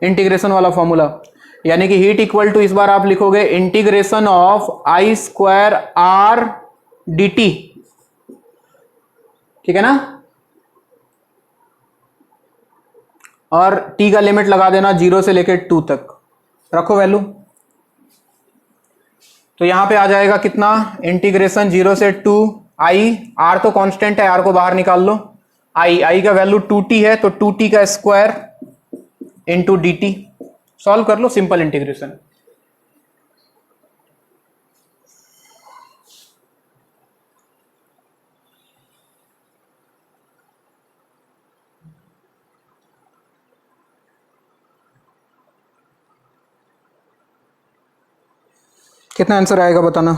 इंटीग्रेशन वाला फॉर्मूला, यानी कि हीट इक्वल टू इस बार आप लिखोगे integration of I square R D T, ठीक है ना, और t का लिमिट लगा देना 0 से लेकर 2 तक, रखो वैल्यू, तो यहां पे आ जाएगा कितना, इंटीग्रेशन 0 से 2 आई, आर तो कांस्टेंट है, आर को बाहर निकाल लो, आई का वैल्यू 2t है, तो 2t का square into D T, solve कर लो, सिंपल इंटीग्रेशन। कितना आंसर आएगा बताना।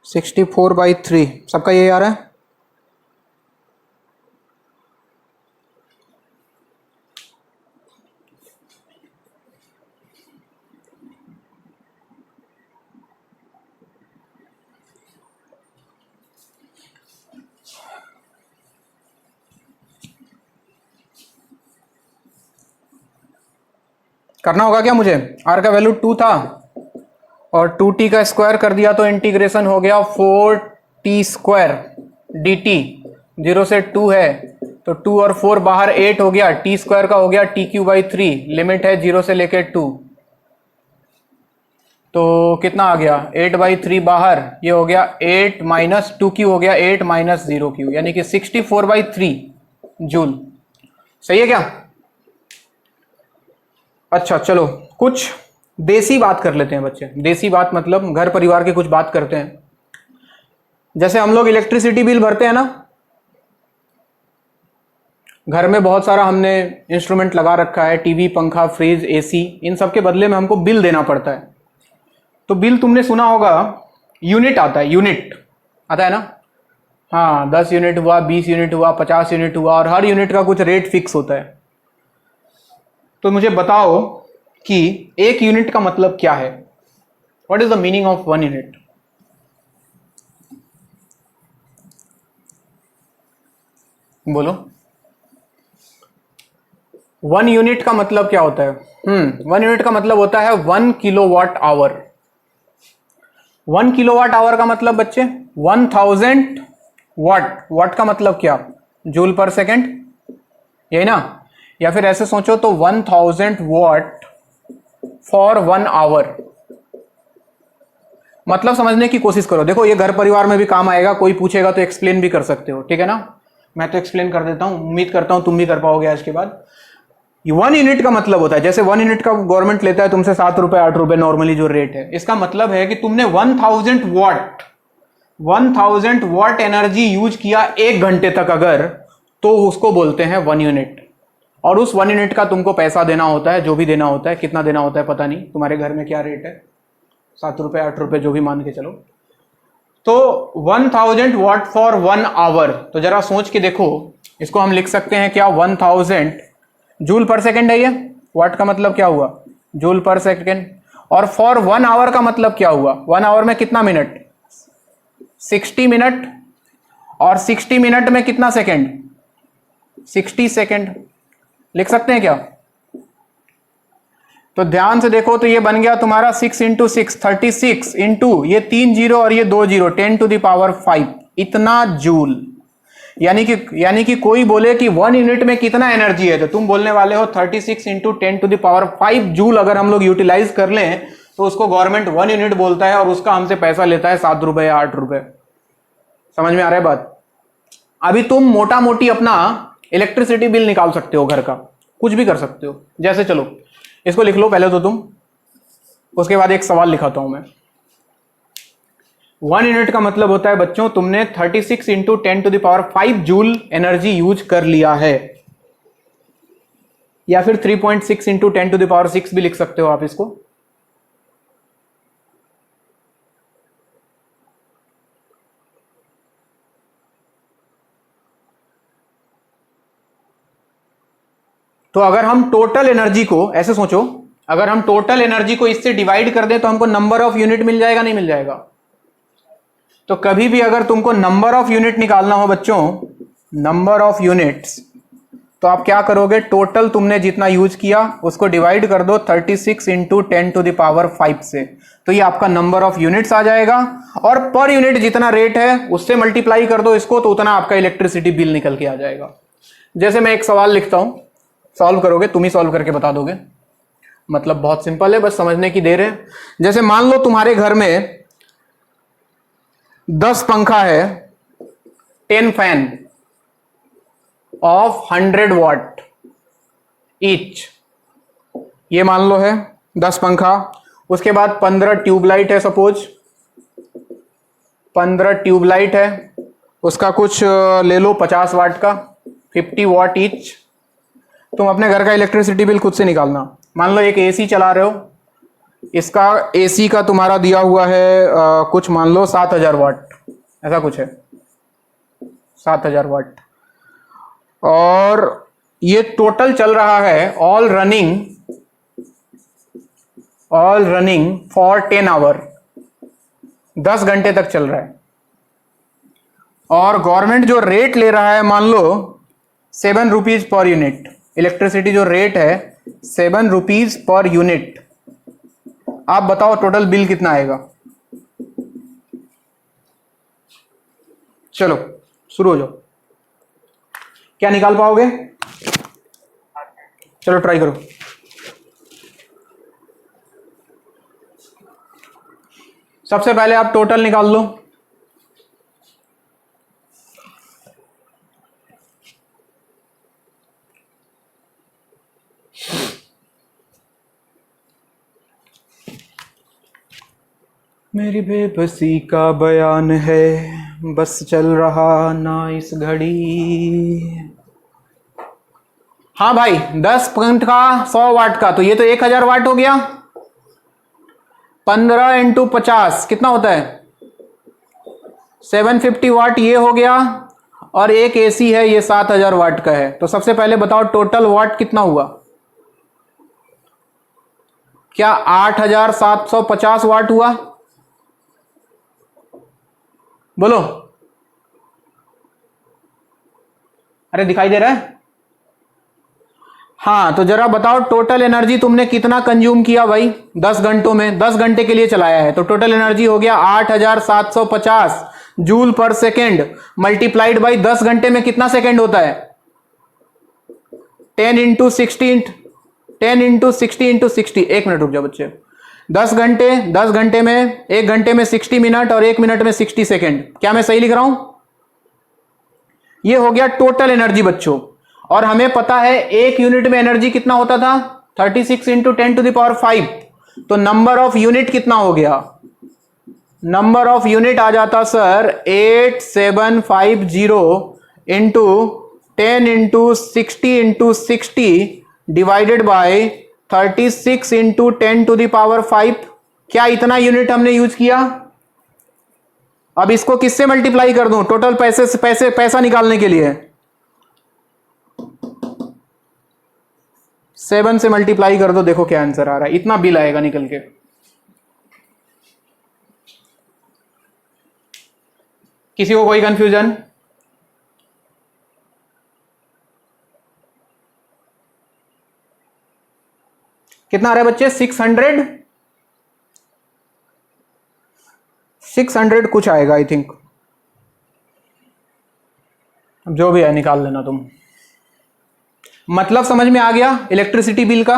सिक्सटी 64/3 सबका यही आ रहा है। करना होगा क्या मुझे, आर का वैल्यू 2 था और 2t का स्क्वायर कर दिया तो इंटीग्रेशन हो गया 4t स्क्वायर dt, 0 से 2 है तो 2 और 4 बाहर 8 हो गया, t स्क्वायर का हो गया t³/3, लिमिट है 0 से लेकर 2, तो कितना आ गया 8/3 बाहर, ये हो गया 8 माइनस 2q हो गया 8 माइनस 0q, यानी कि 64/3 जूल, सही है क्या। अच्छा चलो कुछ देसी बात कर लेते हैं बच्चे, देसी बात मतलब घर परिवार की कुछ बात करते हैं। जैसे हम लोग इलेक्ट्रिसिटी बिल भरते हैं ना, घर में बहुत सारा हमने इंस्ट्रूमेंट लगा रखा है, टीवी, पंखा, फ्रिज, एसी, इन सब के बदले में हमको बिल देना पड़ता है। तो बिल तुमने सुना होगा यूनिट आता है, यूनिट आता है ना, हाँ 10 यूनिट हुआ, 20 यूनिट हुआ, 50 यूनिट हुआ, और हर यूनिट का कुछ रेट फिक्स होता है। तो मुझे बताओ कि एक यूनिट का मतलब क्या है, what is the meaning of 1 unit. बोलो 1 यूनिट का मतलब क्या होता है। 1 यूनिट का मतलब होता है 1 किलोवाट आवर। 1 किलोवाट आवर का मतलब बच्चे 1000 वाट, वाट का मतलब क्या, जूल पर सेकेंड, यही ना, या फिर ऐसे सोचो तो 1000 वाट फॉर 1 आवर। मतलब समझने की कोशिश करो, देखो ये घर परिवार में भी काम आएगा, कोई पूछेगा तो एक्सप्लेन भी कर सकते हो, ठीक है ना, मैं तो एक्सप्लेन कर देता हूं, उम्मीद करता हूं तुम भी कर पाओगे आज के बाद। 1 यूनिट का मतलब होता है, जैसे 1 यूनिट का गवर्नमेंट लेता है तुमसे 7 रुपए 8 रुपए नॉर्मली जो रेट है, इसका मतलब है कि तुमने 1000 वाट एनर्जी यूज किया 1 घंटे तक अगर, तो उसको बोलते हैं 1 यूनिट। और उस 1 यूनिट का तुमको पैसा देना होता है, जो भी देना होता है, कितना देना होता है पता नहीं, तुम्हारे घर में क्या रेट है, 7 रुपए 8 रुपए जो भी मान के चलो। तो 1000 वाट फॉर 1 आवर, तो जरा सोच के देखो, इसको हम लिख सकते हैं क्या, 1000 जूल पर सेकेंड है ये, वाट का मतलब क्या हुआ, जूल पर सेकेंड, और फॉर 1 आवर का मतलब क्या हुआ, 1 आवर में कितना मिनट, 60 मिनट, और 60 मिनट में कितना सेकेंड, 60 सेकेंड, लिख सकते हैं क्या। तो ध्यान से देखो तो ये बन गया तुम्हारा 6 इंटू 6 36 इंटू ये 3 जीरो और ये 2 जीरो 10⁵ इतना जूल। यानी कि कोई बोले कि 1 यूनिट में कितना एनर्जी है, तो तुम बोलने वाले हो 36 इंटू 10⁵ जूल अगर हम लोग यूटिलाइज कर लें तो उसको गवर्नमेंट 1 यूनिट बोलता है और उसका हमसे पैसा लेता है 7 रुपए या 8 रुपए। समझ में आ रहा है बात। अभी तुम मोटा मोटी अपना इलेक्ट्रिसिटी बिल निकाल सकते हो घर का, कुछ भी कर सकते हो। जैसे चलो इसको लिख लो पहले तो तुम, उसके बाद एक सवाल लिखाता हूं मैं। 1 यूनिट का मतलब होता है बच्चों तुमने 36 इंटू 10⁵ जूल एनर्जी यूज कर लिया है, या फिर 3.6 इंटू 10⁶ भी लिख सकते हो आप इसको। तो अगर हम टोटल एनर्जी को ऐसे सोचो, अगर हम टोटल एनर्जी को इससे डिवाइड कर दें तो हमको नंबर ऑफ यूनिट मिल जाएगा, नहीं मिल जाएगा? तो कभी भी अगर तुमको नंबर ऑफ यूनिट निकालना हो बच्चों, नंबर ऑफ यूनिट्स, तो आप क्या करोगे, टोटल तुमने जितना यूज किया उसको डिवाइड कर दो 36 इंटू 10⁵ से, तो ये आपका नंबर ऑफ यूनिट्स आ जाएगा। और पर यूनिट जितना रेट है उससे मल्टीप्लाई कर दो इसको, तो उतना आपका इलेक्ट्रिसिटी बिल निकल के आ जाएगा। जैसे मैं एक सवाल लिखता हूं, सॉल्व करोगे, तुम ही सॉल्व करके बता दोगे, मतलब बहुत सिंपल है, बस समझने की देर है। जैसे मान लो तुम्हारे घर में 10 पंखा है, 10 फैन ऑफ 100 वाट ईच, ये मान लो है 10 पंखा। उसके बाद 15 ट्यूबलाइट है, सपोज 15 ट्यूबलाइट है, उसका कुछ ले लो 50 वाट का, 50 वाट ईच। तुम अपने घर का इलेक्ट्रिसिटी बिल खुद से निकालना। मान लो एक एसी चला रहे हो, इसका एसी का तुम्हारा दिया हुआ है कुछ मान लो 7000 वाट, ऐसा कुछ है 7000 वाट, और ये टोटल चल रहा है ऑल रनिंग फॉर 10 आवर, 10 घंटे तक चल रहा है। और गवर्नमेंट जो रेट ले रहा है मान लो 7 रुपीज पर यूनिट, इलेक्ट्रिसिटी जो रेट है 7 रुपीज पर यूनिट। आप बताओ टोटल बिल कितना आएगा? चलो शुरू हो जाओ, क्या निकाल पाओगे? चलो ट्राई करो। सबसे पहले आप टोटल निकाल लो। मेरी बेबसी का बयान है, बस चल रहा ना इस घड़ी। हाँ भाई, 10 पॉइंट का 100 वाट का, तो ये तो 1000 वाट हो गया। 15 इंटू 50 कितना होता है? 750 वाट ये हो गया, और एक एसी है ये 7000 वाट का है। तो सबसे पहले बताओ टोटल वाट कितना हुआ? क्या 8750 वाट हुआ? बोलो, अरे दिखाई दे रहा है? हाँ, तो जरा बताओ टोटल एनर्जी तुमने कितना कंज्यूम किया भाई 10 घंटों में? 10 घंटे के लिए चलाया है, तो टोटल एनर्जी हो गया 8750 जूल पर सेकेंड, मल्टीप्लाइड बाई 10 घंटे में कितना सेकेंड होता है? 10 इंटू 60 इंटू 60। एक मिनट रुक जाओ बच्चे। 10 घंटे में, 1 घंटे में 60 मिनट और 1 मिनट में 60 सेकेंड। क्या मैं सही लिख रहा हूं? ये हो गया टोटल एनर्जी बच्चों। और हमें पता है 1 यूनिट में एनर्जी कितना होता था? 36 इंटू 10⁵। तो नंबर ऑफ यूनिट कितना हो गया? नंबर ऑफ यूनिट आ जाता sir 8750 into 10 into 60 divided by 36 into 10⁵। क्या इतना यूनिट हमने यूज किया? अब इसको किससे मल्टीप्लाई कर दूं टोटल पैसा निकालने के लिए? 7 से मल्टीप्लाई कर दो, देखो क्या आंसर आ रहा है। इतना बिल आएगा निकल के। किसी को कोई कंफ्यूजन? कितना आ रहा है बच्चे? 600 कुछ आएगा आई थिंक। जो भी है निकाल लेना तुम। मतलब समझ में आ गया इलेक्ट्रिसिटी बिल का?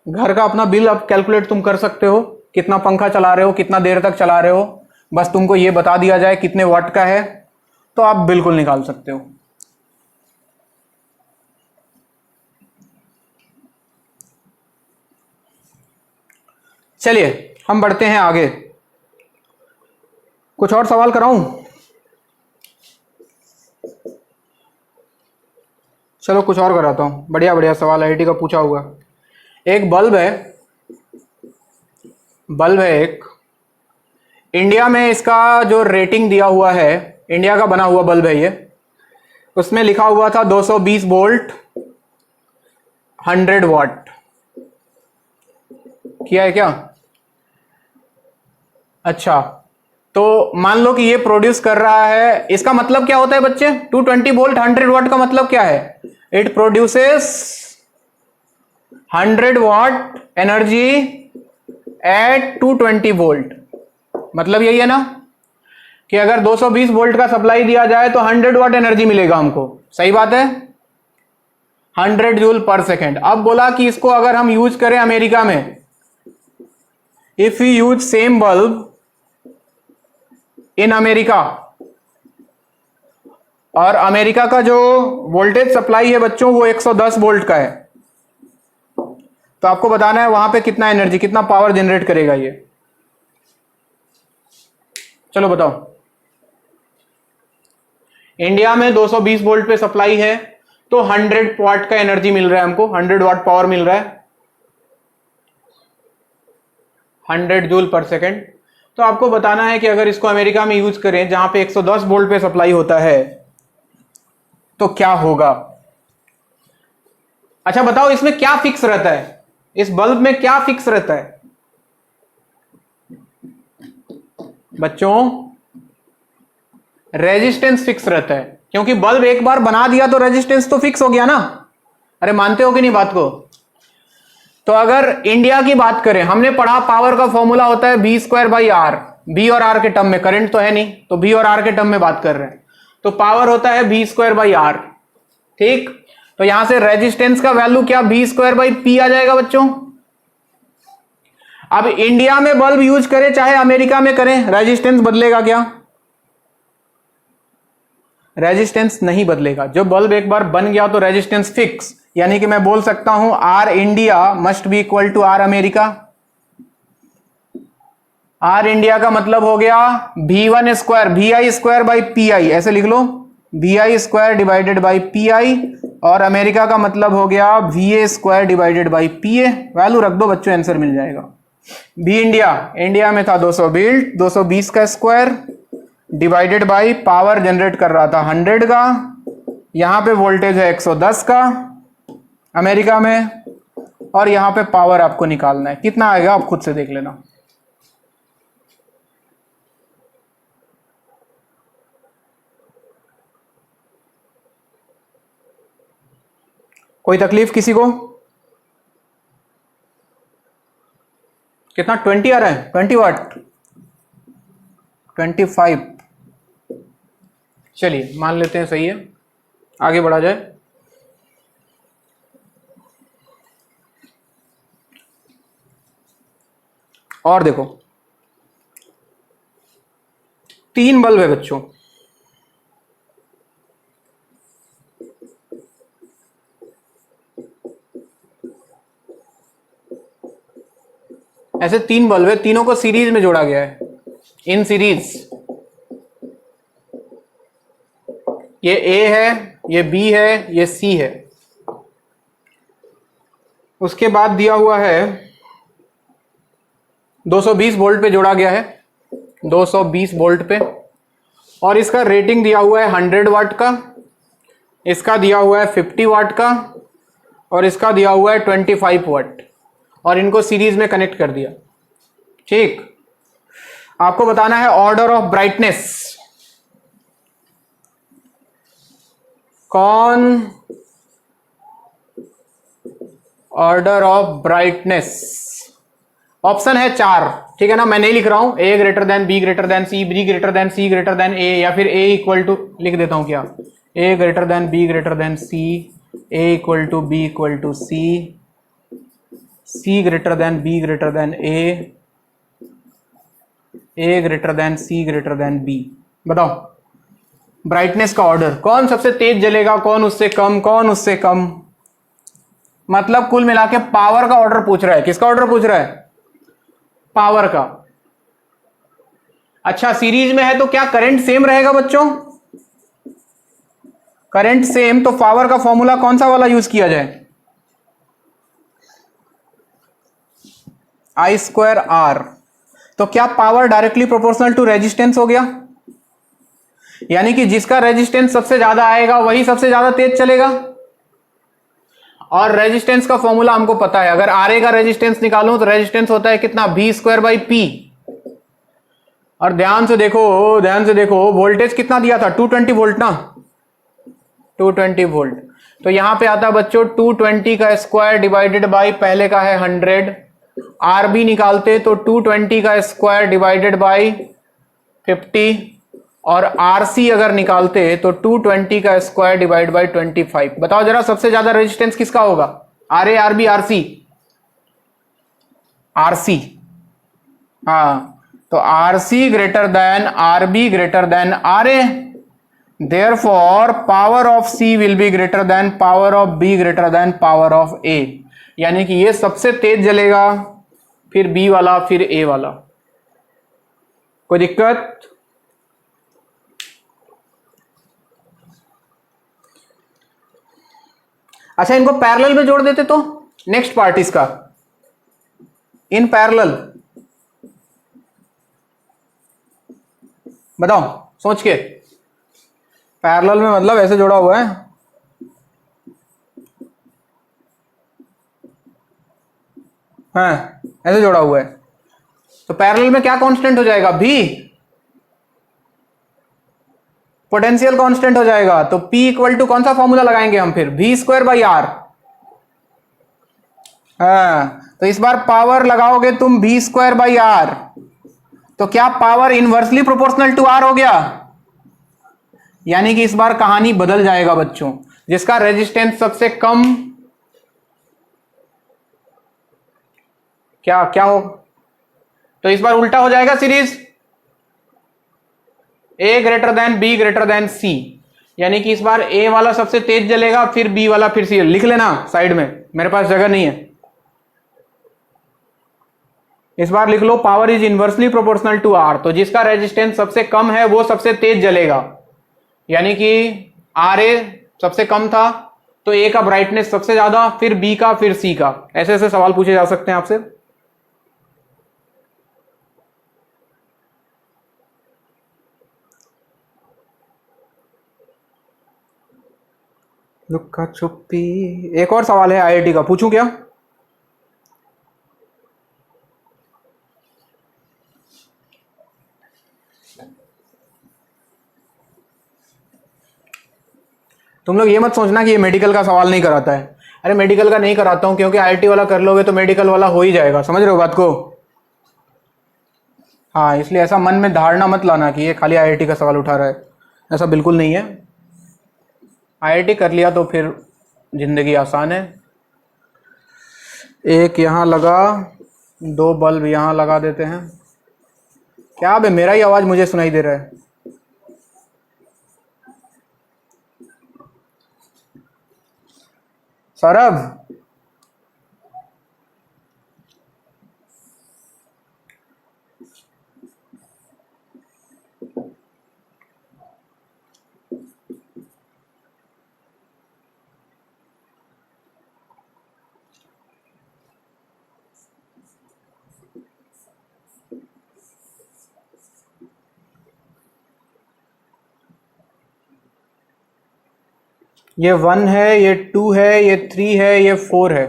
घर का अपना बिल अब कैलकुलेट तुम कर सकते हो, कितना पंखा चला रहे हो, कितना देर तक चला रहे हो, बस तुमको ये बता दिया जाए कितने वाट का है तो आप बिल्कुल निकाल सकते हो। चलिए हम बढ़ते हैं आगे। कुछ और सवाल कराऊं? चलो कुछ और कराता हूं, बढ़िया बढ़िया सवाल आईआईटी का पूछा हुआ। एक बल्ब है एक, इंडिया में इसका जो रेटिंग दिया हुआ है, इंडिया का बना हुआ बल्ब है ये, उसमें लिखा हुआ था 220 वोल्ट 100 वाट। किया है क्या? अच्छा, तो मान लो कि ये प्रोड्यूस कर रहा है, इसका मतलब क्या होता है बच्चे? 220 वोल्ट 100 वाट का मतलब क्या है? It produces 100 watt energy at 220 volt. मतलब यही है ना कि अगर 220 वोल्ट का सप्लाई दिया जाए तो 100 वाट एनर्जी मिलेगा हमको। सही बात है, 100 जूल पर सेकेंड। अब बोला कि इसको अगर हम यूज करें अमेरिका में, if you use same bulb in America, और अमेरिका का जो वोल्टेज सप्लाई है बच्चों वो 110 वोल्ट का है, तो आपको बताना है वहां पे कितना एनर्जी, कितना पावर जनरेट करेगा ये। चलो बताओ। इंडिया में 220 वोल्ट पे सप्लाई है तो 100 वाट का एनर्जी मिल रहा है हमको, 100 वाट पावर मिल रहा है, 100 जूल पर सेकेंड। तो आपको बताना है कि अगर इसको अमेरिका में यूज करें जहां पे 110 वोल्ट पे सप्लाई होता है तो क्या होगा। अच्छा बताओ, इसमें क्या फिक्स रहता है, इस बल्ब में क्या फिक्स रहता है बच्चों? रेजिस्टेंस फिक्स रहता है, क्योंकि बल्ब एक बार बना दिया तो रेजिस्टेंस तो फिक्स हो गया ना। अरे मानते हो कि नहीं बात को? तो अगर इंडिया की बात करें, हमने पढ़ा पावर का फॉर्मूला होता है V²/R, बी और आर के टर्म में, करंट तो है नहीं तो बी और आर के टर्म में बात कर रहे हैं, तो पावर होता है V²/R। ठीक, तो यहां से रेजिस्टेंस का वैल्यू क्या, V²/P आ जाएगा बच्चों। अब इंडिया में बल्ब यूज करें चाहे अमेरिका में करें, रेजिस्टेंस बदलेगा क्या? रेजिस्टेंस नहीं बदलेगा। जो बल्ब एक बार बन गया तो रेजिस्टेंस फिक्स, यानी कि मैं बोल सकता हूं R India must be equal to R America. R India का मतलब हो गया V1² VI²/PI, ऐसे लिख लो, VI² डिवाइडेड बाई PI, और अमेरिका का मतलब हो गया VA² divided by PA। Value रख दो बच्चों, आंसर मिल जाएगा। बी इंडिया में था 220 का square divided by power generate कर रहा था 100 का, यहां पे वोल्टेज है 110 का अमेरिका में, और यहां पे पावर आपको निकालना है, कितना आएगा आप खुद से देख लेना। कोई तकलीफ किसी को? कितना 20 आ रहा है? 20 वाट, 25। चलिए मान लेते हैं सही है, आगे बढ़ा जाए। और देखो 3 बल्ब है बच्चों, ऐसे 3 बल्ब है, तीनों को सीरीज में जोड़ा गया है, इन सीरीज। ये ए है, ये बी है, ये सी है। उसके बाद दिया हुआ है 220 वोल्ट पे जोड़ा गया है, 220 वोल्ट पे, और इसका रेटिंग दिया हुआ है 100 वाट का, इसका दिया हुआ है 50 वाट का, और इसका दिया हुआ है 25 वाट, और इनको सीरीज में कनेक्ट कर दिया। ठीक, आपको बताना है ऑर्डर ऑफ ब्राइटनेस। कौन ऑर्डर ऑफ ब्राइटनेस? ऑप्शन है 4, ठीक है ना, मैं नहीं लिख रहा हूं, A greater than B greater than C, B greater than C greater than A, या फिर ए इक्वल टू, लिख देता हूं क्या, A greater than B greater than C, A equal to B equal to C, C greater than B greater than A greater than C greater than B. बताओ ब्राइटनेस का ऑर्डर, कौन सबसे तेज जलेगा, कौन उससे कम, कौन उससे कम। मतलब कुल मिला के पावर का ऑर्डर पूछ रहा है। किसका ऑर्डर पूछ रहा है? पावर का। अच्छा, सीरीज में है तो क्या करंट सेम रहेगा बच्चों? करंट सेम, तो पावर का फॉर्मूला कौन सा वाला यूज किया जाए? I square R. तो क्या power directly proportional to resistance हो गया? यानी कि जिसका रेजिस्टेंस सबसे ज्यादा आएगा वही सबसे ज्यादा तेज चलेगा। और रेजिस्टेंस का फॉर्मूला हमको पता है, अगर आर ए का रेजिस्टेंस निकालूं तो रेजिस्टेंस होता है कितना? B square by P. और ध्यान से देखो वोल्टेज कितना दिया था? 220 वोल्ट ना, 220 वोल्ट। तो यहां पे आता है बच्चों 220 का स्क्वायर डिवाइडेड बाई पहले का है 100। आर बी निकालते तो 220 का स्क्वायर डिवाइडेड बाई 50। और आर सी अगर निकालते तो 220 का स्क्वायर डिवाइड बाई 25। बताओ जरा सबसे ज्यादा रेजिस्टेंस किसका होगा? R A, R B, R C? R C. हाँ, तो R C greater than R B greater than R A, therefore power of C will be greater than power of B greater than power of A. यानी कि ये सबसे तेज जलेगा, फिर बी वाला, फिर ए वाला। कोई दिक्कत? अच्छा, इनको पैरेलल में जोड़ देते तो नेक्स्ट पार्ट इसका इन पैरेलल। बताओ सोच के। पैरेलल में मतलब ऐसे जोड़ा हुआ है, हाँ ऐसे जोड़ा हुआ है। तो पैरेलल में क्या कांस्टेंट हो जाएगा? भी पोटेंशियल कांस्टेंट हो जाएगा। तो P इक्वल टू कौन सा फॉर्मूला लगाएंगे हम फिर? V square by R. हाँ, तो इस बार पावर लगाओगे तुम V स्क्वायर बाई आर, तो क्या power inversely proportional to R हो गया? यानी कि इस बार कहानी बदल जाएगा बच्चों। जिसका रेजिस्टेंस सबसे कम, क्या क्या हो, तो इस बार उल्टा हो जाएगा series, A greater than B greater than C. यानी कि इस बार ए वाला सबसे तेज जलेगा, फिर बी वाला, फिर सी। लिख लेना साइड में, मेरे पास जगह नहीं है। इस बार लिख लो power is inversely proportional to R. तो जिसका रेजिस्टेंस सबसे कम है वो सबसे तेज जलेगा। यानी कि आर ए सबसे कम था तो ए का ब्राइटनेस सबसे ज्यादा, फिर बी का, फिर सी का। ऐसे ऐसे सवाल पूछे जा सकते हैं आपसे। लुक्का छुपी। एक और सवाल है आईआईटी का, पूछूं क्या? तुम लोग ये मत सोचना कि ये मेडिकल का सवाल नहीं कराता है। अरे मेडिकल का नहीं कराता हूं क्योंकि आईआईटी वाला कर लोगे तो मेडिकल वाला हो ही जाएगा। समझ रहे हो बात को? हाँ, इसलिए ऐसा मन में धारणा मत लाना कि ये खाली आईआईटी का सवाल उठा रहा है। ऐसा बिल्कुल नहीं है। आईआईटी कर लिया तो फिर जिंदगी आसान है। एक यहाँ लगा, 2 बल्ब यहाँ लगा देते हैं। क्या बे, मेरा ही आवाज मुझे सुनाई दे रहा है। सौरभ, ये 1 है, ये 2 है, ये 3 है, ये 4 है।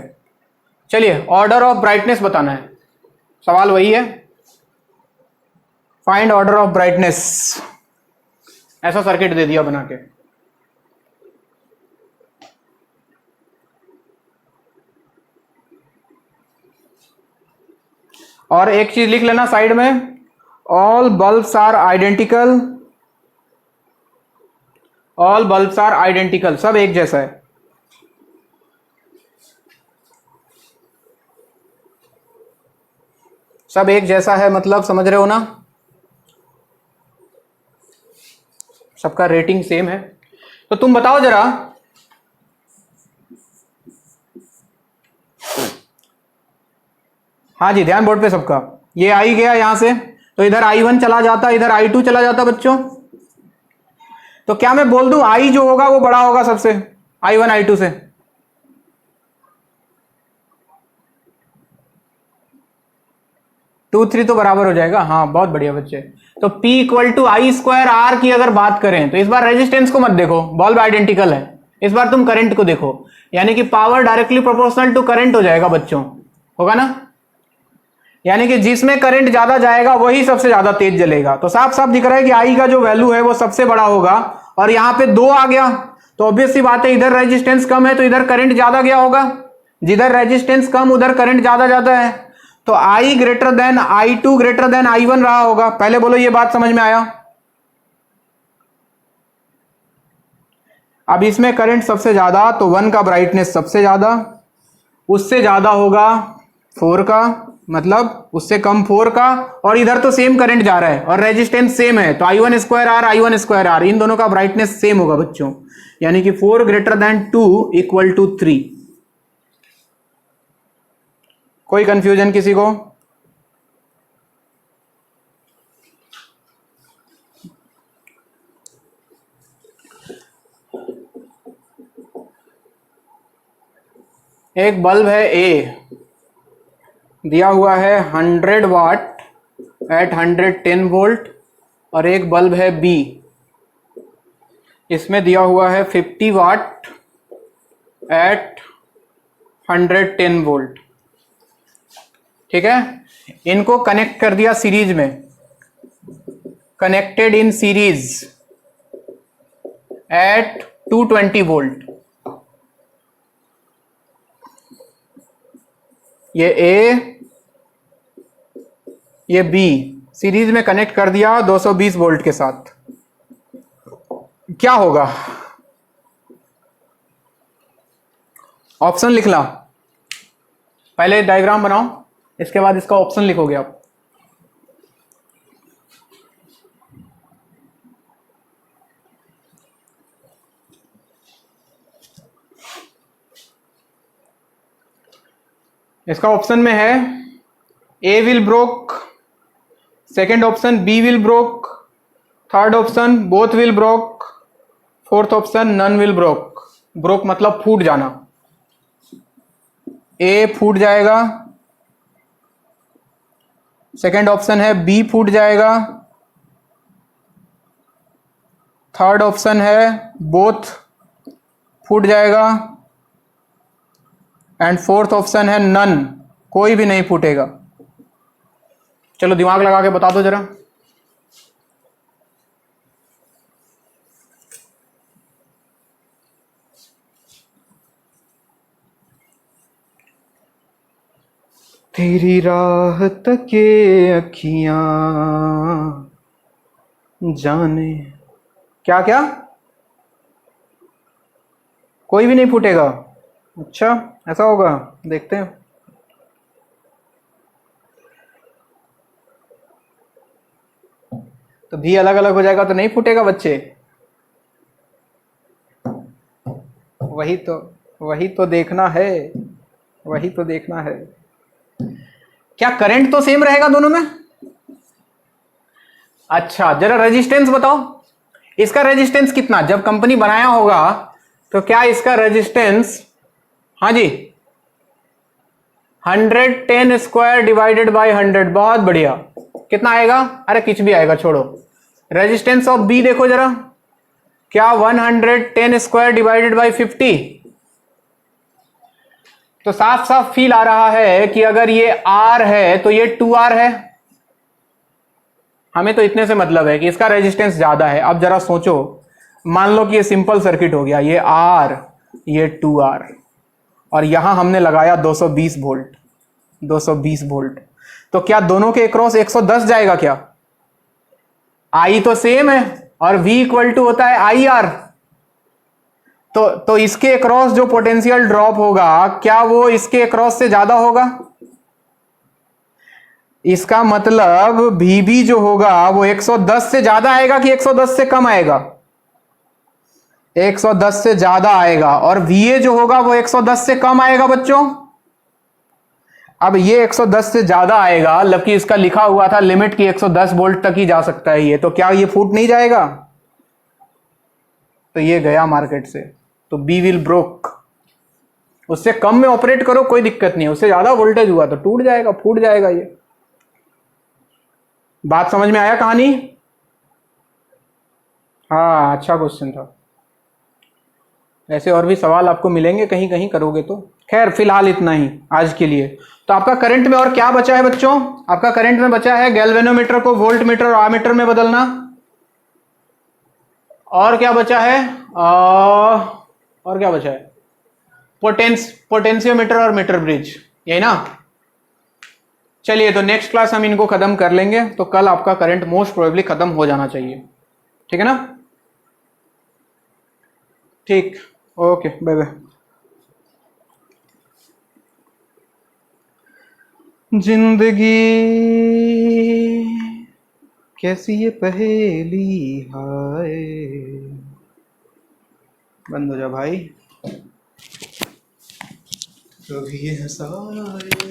चलिए, ऑर्डर ऑफ ब्राइटनेस बताना है। सवाल वही है, फाइंड ऑर्डर ऑफ ब्राइटनेस। ऐसा सर्किट दे दिया बना के। और एक चीज लिख लेना साइड में, all bulbs are identical. All bulbs are identical, सब एक जैसा है। सब एक जैसा है मतलब समझ रहे हो ना? सबका रेटिंग सेम है। तो तुम बताओ जरा, हाँ जी ध्यान बोर्ड पे सबका। ये आई गया यहां से, तो इधर I1 चला जाता, इधर I2 चला जाता बच्चों। तो क्या मैं बोल दूं I जो होगा वो बड़ा होगा सबसे I1 I2 से? टू थ्री तो बराबर हो जाएगा। हाँ बहुत बढ़िया बच्चे। तो P equal to I square R की अगर बात करें तो इस बार रेजिस्टेंस को मत देखो, बल्ब आइडेंटिकल है, इस बार तुम करंट को देखो, यानी कि power directly proportional to current हो जाएगा बच्चों, होगा ना? यानी कि जिसमें करंट ज्यादा जाएगा वही सबसे ज्यादा तेज जलेगा। तो साफ साफ दिख रहा है कि आई का जो वैल्यू है वो सबसे बड़ा होगा, और यहां पे 2 आ गया तो ऑब्वियस सी बात है इधर रेजिस्टेंस कम है तो इधर करंट ज्यादा गया होगा, जिधर रेजिस्टेंस कम उधर करंट ज्यादा जाता है, तो I greater than I2 greater than I1 रहा होगा। पहले बोलो ये बात समझ में आया? अब इसमें करंट सबसे ज्यादा तो 1 का ब्राइटनेस सबसे ज्यादा, उससे ज्यादा होगा 4 का, मतलब उससे कम 4 का, और इधर तो सेम करंट जा रहा है और रेजिस्टेंस सेम है, तो I1 square R I1 square R इन दोनों का ब्राइटनेस सेम होगा बच्चों, यानी कि 4 ग्रेटर देन 2 इक्वल टू 3। कोई कंफ्यूजन किसी को? एक बल्ब है ए, दिया हुआ है 100 वाट एट 110 वोल्ट, और एक बल्ब है बी, इसमें दिया हुआ है 50 वाट एट 110 वोल्ट। ठीक है, इनको कनेक्ट कर दिया सीरीज में, connected in series at 220 volt. ये ए ये बी सीरीज में कनेक्ट कर दिया 220 वोल्ट के साथ। क्या होगा? ऑप्शन लिख ला, पहले डायग्राम बनाओ, इसके बाद इसका ऑप्शन लिखोगे आप। इसका ऑप्शन में है A will broke, second option B will broke, third option both will broke, fourth option none will broke. Broke मतलब फूट जाना, ए फूट जाएगा, सेकेंड ऑप्शन है बी फूट जाएगा, थर्ड ऑप्शन है बोथ फूट जाएगा, एंड फोर्थ ऑप्शन है नन, कोई भी नहीं फूटेगा। चलो दिमाग लगा के बता दो जरा। तेरी राह तके अखियां जाने क्या क्या, कोई भी नहीं फूटेगा। अच्छा ऐसा होगा, देखते हैं। तो भी अलग अलग हो जाएगा तो नहीं फूटेगा बच्चे, वही तो देखना है, वही तो देखना है। क्या करंट तो सेम रहेगा दोनों में? अच्छा जरा रेजिस्टेंस बताओ, इसका रेजिस्टेंस कितना जब कंपनी बनाया होगा, तो क्या इसका रेजिस्टेंस, हाँ जी 110 स्क्वायर डिवाइडेड बाय 100, बहुत बढ़िया। कितना आएगा? अरे कुछ भी आएगा छोड़ो। रेजिस्टेंस ऑफ बी देखो जरा, क्या 110 स्क्वायर डिवाइडेड बाय 50। तो साफ साफ फील आ रहा है कि अगर ये R है तो ये 2R है। हमें तो इतने से मतलब है कि इसका रेजिस्टेंस ज्यादा है। अब जरा सोचो, मान लो कि ये सिंपल सर्किट हो गया, ये R ये 2R, और यहां हमने लगाया 220 वोल्ट, 220 वोल्ट, तो क्या दोनों के अक्रॉस 110 जाएगा क्या? I तो सेम है और V इक्वल टू होता है IR, तो इसके अक्रॉस जो पोटेंशियल ड्रॉप होगा क्या वो इसके अक्रॉस से ज्यादा होगा? इसका मतलब VB जो होगा वो 110 से ज्यादा आएगा कि 110 से कम आएगा? 110 से ज्यादा आएगा, और VA जो होगा वो 110 से कम आएगा बच्चों। अब ये 110 से ज्यादा आएगा, जबकि इसका लिखा हुआ था लिमिट की 110 वोल्ट तक ही जा सकता है ये, तो क्या ये फूट नहीं जाएगा? तो ये गया मार्केट से, तो बी विल ब्रोक। उससे कम में ऑपरेट करो कोई दिक्कत नहीं है, उससे ज्यादा वोल्टेज हुआ तो टूट जाएगा, फूट जाएगा ये। बात समझ में आया कहानी? हाँ, अच्छा क्वेश्चन था। ऐसे और भी सवाल आपको मिलेंगे कहीं कहीं करोगे तो। खैर फिलहाल इतना ही आज के लिए। तो आपका करंट में और क्या बचा है बच्चों? आपका करंट में बचा है गैल्वेनोमीटर को वोल्ट मीटर और आमीटर में बदलना। और क्या बचा है? और क्या बचा है? पोटेंशियोमीटर और मीटर ब्रिज, यही ना? चलिए, तो नेक्स्ट क्लास हम इनको खत्म कर लेंगे, तो कल आपका करंट मोस्ट प्रोबेबली खत्म हो जाना चाहिए। ठीक है ना? ठीक, ओके, बाय बाय। जिंदगी कैसी ये पहेली, हाय। बंद हो जा भाई, कभी हंसाए।